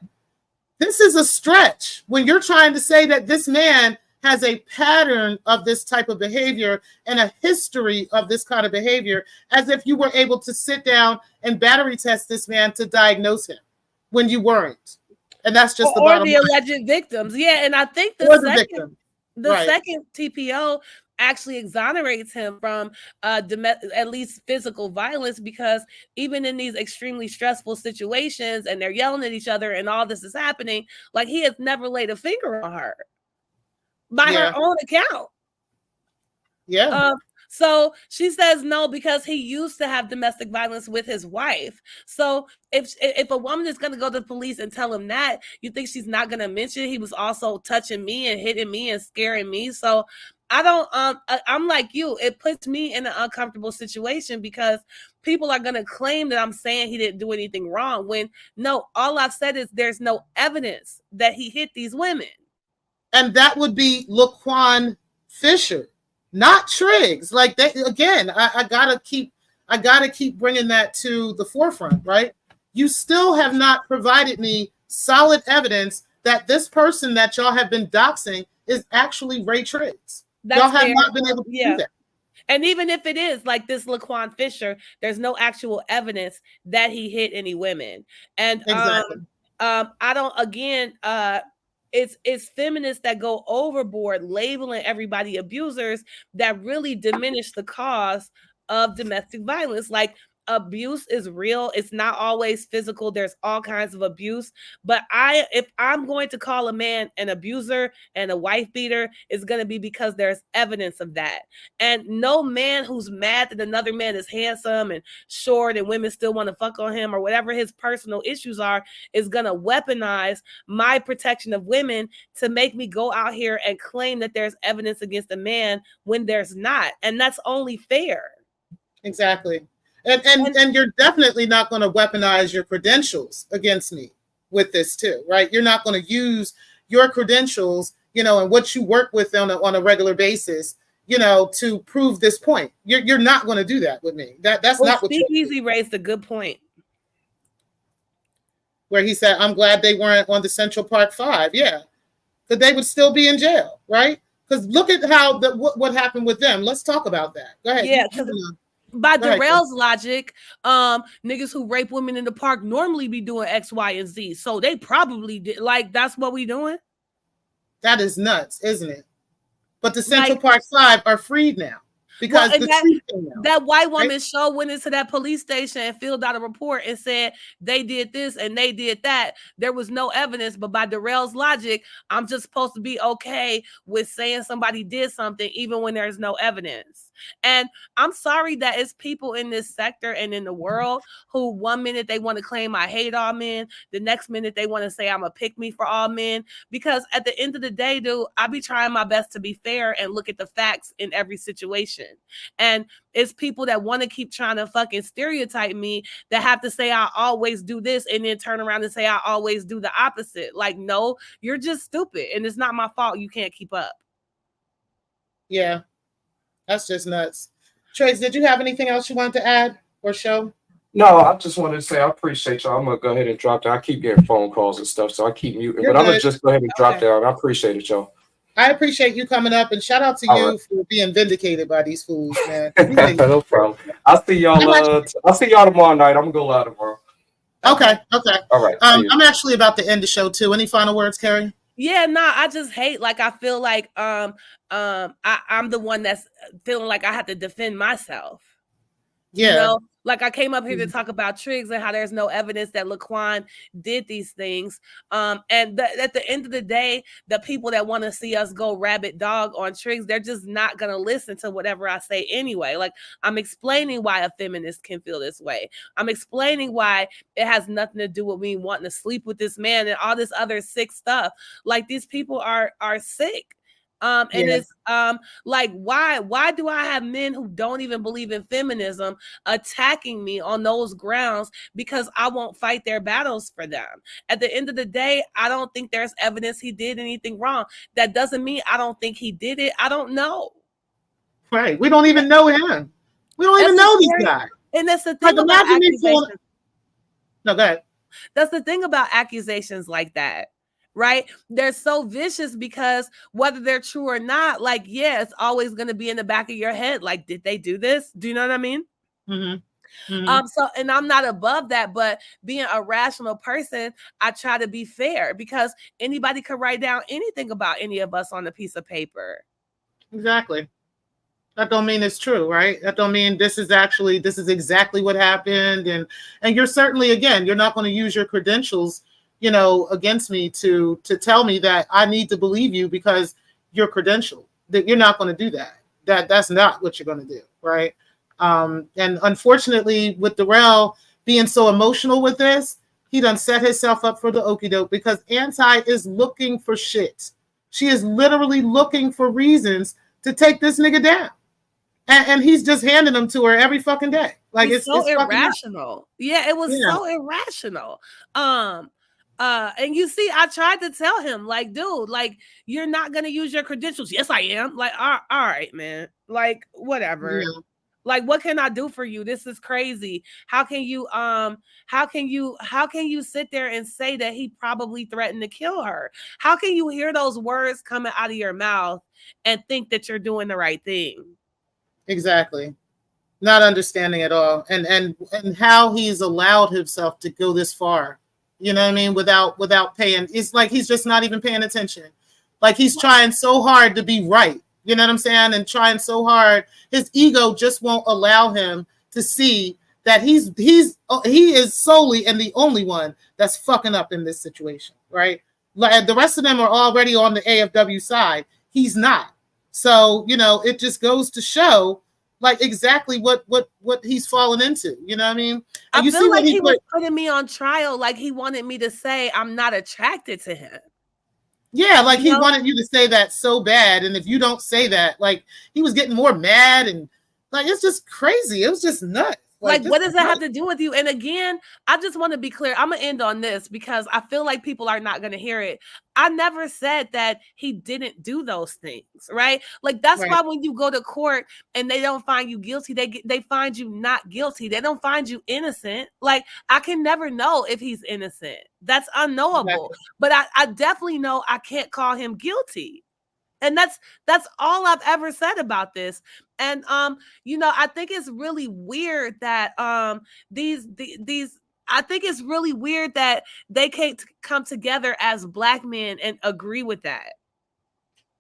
this is a stretch when you're trying to say that this man has a pattern of this type of behavior and a history of this kind of behavior, as if you were able to sit down and battery test this man to diagnose him when you weren't. And that's just the bottom line. Alleged victims. Yeah, and I think the second TPO actually exonerates him from at least physical violence, because even in these extremely stressful situations and they're yelling at each other and all this is happening, like, he has never laid a finger on her by her own account. So she says no, because he used to have domestic violence with his wife. So if a woman is going to go to the police and tell him that, you think she's not going to mention he was also touching me and hitting me and scaring me? So I don't, I'm like you, it puts me in an uncomfortable situation, because people are going to claim that I'm saying he didn't do anything wrong, when no, all I've said is there's no evidence that he hit these women. And that would be Laquan Fisher, not Triggs. Like, that again, I gotta keep bringing that to the forefront, right? You still have not provided me solid evidence that this person that y'all have been doxing is actually Ray Triggs. Y'all have not been able to do that. And even if it is like this Laquan Fisher, there's no actual evidence that he hit any women. And exactly. I don't, again, it's feminists that go overboard labeling everybody abusers that really diminish the cause of domestic violence. Like, abuse is real. It's not always physical. There's all kinds of abuse. But if I'm going to call a man an abuser and a wife beater, it's going to be because there's evidence of that. And no man who's mad that another man is handsome and short and women still want to fuck on him or whatever his personal issues are is going to weaponize my protection of women to make me go out here and claim that there's evidence against a man when there's not. And that's only fair. Exactly. And you're definitely not going to weaponize your credentials against me with this too, right? You're not going to use your credentials, and what you work with on a regular basis, to prove this point. You're not going to do that with me. That's not what Steve Easy raised a good point. Where he said, I'm glad they weren't on the Central Park 5. Yeah. Because they would still be in jail, right? Because look at how what happened with them. Let's talk about that. Go ahead. Yeah. By Derell's logic, niggas who rape women in the park normally be doing X, Y, and Z. So they probably did. Like, that's what we doing? That is nuts, isn't it? But the Central Park 5 are freed now. Because that white woman show went into that police station and filled out a report and said they did this and they did that. There was no evidence, but by Derell's logic, I'm just supposed to be okay with saying somebody did something even when there's no evidence. And I'm sorry that it's people in this sector and in the world who 1 minute they want to claim I hate all men, the next minute they want to say I'm a pick me for all men. Because at the end of the day, dude, I be trying my best to be fair and look at the facts in every situation. And it's people that want to keep trying to fucking stereotype me that have to say I always do this and then turn around and say I always do the opposite. Like, no, you're just stupid and it's not my fault you can't keep up. Yeah, that's just nuts. Trace, did you have anything else you wanted to add or show? No, I just wanted to say I appreciate y'all. I'm gonna go ahead and drop down. I keep getting phone calls and stuff, so I keep muting. But I'm gonna just go ahead and drop down. I appreciate it, y'all. I appreciate you coming up, and shout out to you for being vindicated by these fools, man. No problem. I'll see y'all. I'll see y'all tomorrow night. I'm gonna go live tomorrow. Okay. All right. I'm actually about to end the show too. Any final words, Carrie? Yeah, I just hate. Like, I feel like I'm the one that's feeling like I have to defend myself. Yeah. Like, I came up here to talk about Triggs and how there's no evidence that Laquan did these things. And at the end of the day, the people that want to see us go rabid dog on Triggs, they're just not going to listen to whatever I say anyway. Like, I'm explaining why a feminist can feel this way. I'm explaining why it has nothing to do with me wanting to sleep with this man and all this other sick stuff. Like, these people are sick. It's like, why do I have men who don't even believe in feminism attacking me on those grounds because I won't fight their battles for them? At the end of the day, I don't think there's evidence he did anything wrong. That doesn't mean I don't think he did it. I don't know. Right. We don't even know him. We don't even know these guys. And that's the thing about accusations. No, go ahead. That's the thing about accusations like that. Right? They're so vicious because whether they're true or not, like, yeah, it's always going to be in the back of your head. Like, did they do this? Do you know what I mean? Mm-hmm. Mm-hmm. So, and I'm not above that, but being a rational person, I try to be fair because anybody could write down anything about any of us on a piece of paper. Exactly. That don't mean it's true, right? That don't mean this is exactly what happened. And you're certainly, again, you're not going to use your credentials against me to tell me that I need to believe you because you're credentialed. That you're not going to do that. That's not what you're going to do, right? And unfortunately, with Derell being so emotional with this, he done set himself up for the okie doke because Anti is looking for shit. She is literally looking for reasons to take this nigga down. And he's just handing them to her every fucking day. Like, it's so irrational. Yeah, it was so irrational. And you see, I tried to tell him, like, dude, like, you're not gonna use your credentials. Yes, I am. Like, all right, man. Like, whatever. Yeah. Like, what can I do for you? This is crazy. How can you sit there and say that he probably threatened to kill her? How can you hear those words coming out of your mouth and think that you're doing the right thing? Exactly. Not understanding at all. And how he's allowed himself to go this far. You know what I mean? Without paying. It's like he's just not even paying attention. Like, he's trying so hard to be right You know what I'm saying? And trying so hard, his ego just won't allow him to see that he is solely and the only one that's fucking up in this situation, right? Like the rest of them are already on the AFW side. He's not. So, you know, it just goes to show like exactly what he's fallen into. You know what I mean? And I you feel see like what he was putting me on trial, like he wanted me to say I'm not attracted to him. Yeah, like You he know? wanted you to say that so bad, and if you don't say that, like he was getting more mad, and like it's just crazy. It was just nuts. Like, Just what does that have nuts. to do with you? And again, I just want to be clear. I'm going to end on this because I feel like people are not going to hear it. I never said that he didn't do those things, right? Like, that's Right. why when you go to court and they don't find you guilty, they find you not guilty. They don't find you innocent. Like, I can never know if he's innocent. That's unknowable. Exactly. But I definitely know I can't call him guilty. And that's all I've ever said about this. And you know, I think it's really weird that these I think it's really weird that they can't come together as black men and agree with that.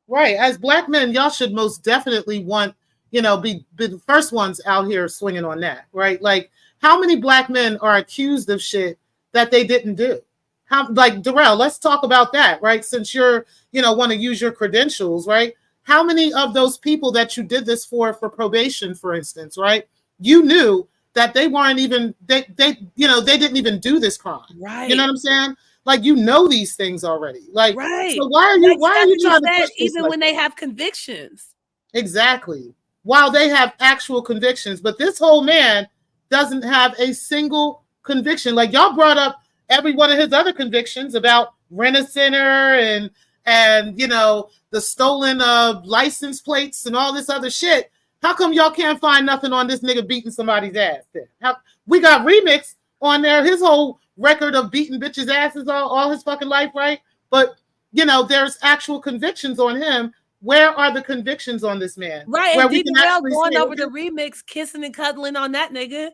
Right. As black men, y'all should most definitely want, you know, be the first ones out here swinging on that, right? Like, how many black men are accused of shit that they didn't do? How, like, Derell, let's talk about that, right? Since you're, you know, want to use your credentials, right? How many of those people that you did this for probation, for instance, right? You knew that they weren't even, you know, they didn't even do this crime. Right. You know what I'm saying? Like, you know these things already. Like, right. so why are you, like why are you trying to push this even like when that? they have convictions? Exactly. While they have actual convictions, but this whole man doesn't have a single conviction. Like y'all brought up every one of his other convictions about Rent-A-Center and you know the stolen license plates and all this other shit. How come y'all can't find nothing on this nigga beating somebody's ass? Then how we got Remix on there, his whole record of beating bitches' asses all his fucking life, right? But you know, there's actual convictions on him. Where are the convictions on this man? Right, Where and we D can Derell actually going say, over okay, the remix, kissing and cuddling on that nigga.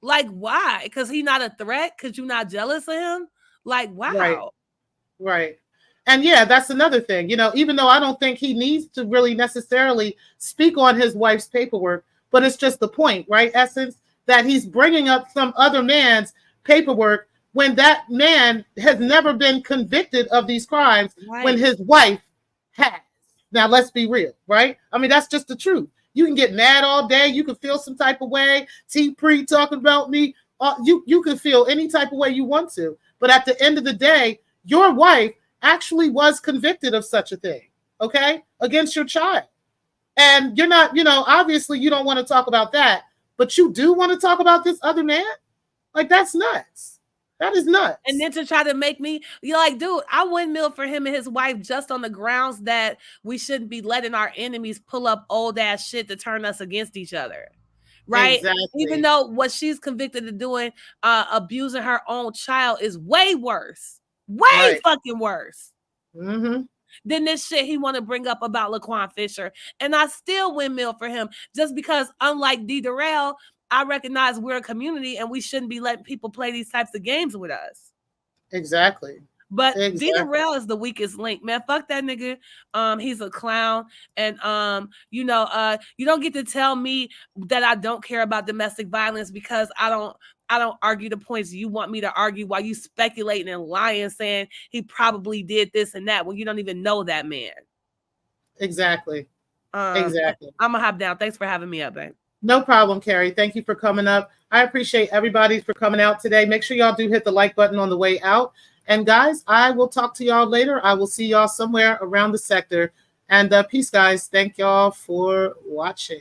Like why? Because he not a threat? Because you're not jealous of him? Like, right, wow. right. And yeah, that's another thing. You know, even though I don't think he needs to really necessarily speak on his wife's paperwork, but it's just the point, right? Essence, that he's bringing up some other man's paperwork when that man has never been convicted of these crimes when Right. his wife has. Now, let's be real, right? I mean, that's just the truth. You can get mad all day. You can feel some type of way. T-Pre talking about me. You can feel any type of way you want to. But at the end of the day, your wife actually was convicted of such a thing, okay, against your child. And you're not, you know, obviously you don't want to talk about that, but you do want to talk about this other man? Like, that's nuts. That is nuts. And then to try to make me, you're like, dude, I windmill for him and his wife just on the grounds that we shouldn't be letting our enemies pull up old ass shit to turn us against each other. Right? Exactly. Even though what she's convicted of doing, abusing her own child, is way worse. Way fucking worse. Mm-hmm. Than this shit he want to bring up about Laquan Fisher. And I still windmill for him just because, unlike D. Derell, I recognize we're a community and we shouldn't be letting people play these types of games with us. Exactly. But exactly. D. Derell is the weakest link, man. Fuck that nigga. He's a clown, and you know, you don't get to tell me that I don't care about domestic violence because I don't argue the points you want me to argue while you speculating and lying, saying he probably did this and that when you don't even know that man. Exactly. Exactly. I'm gonna hop down. Thanks for having me up, babe. No problem, Carrie. Thank you for coming up. I appreciate everybody for coming out today. Make sure y'all do hit the like button on the way out. And guys, I will talk to y'all later. I will see y'all somewhere around the sector. And peace, guys. Thank y'all for watching.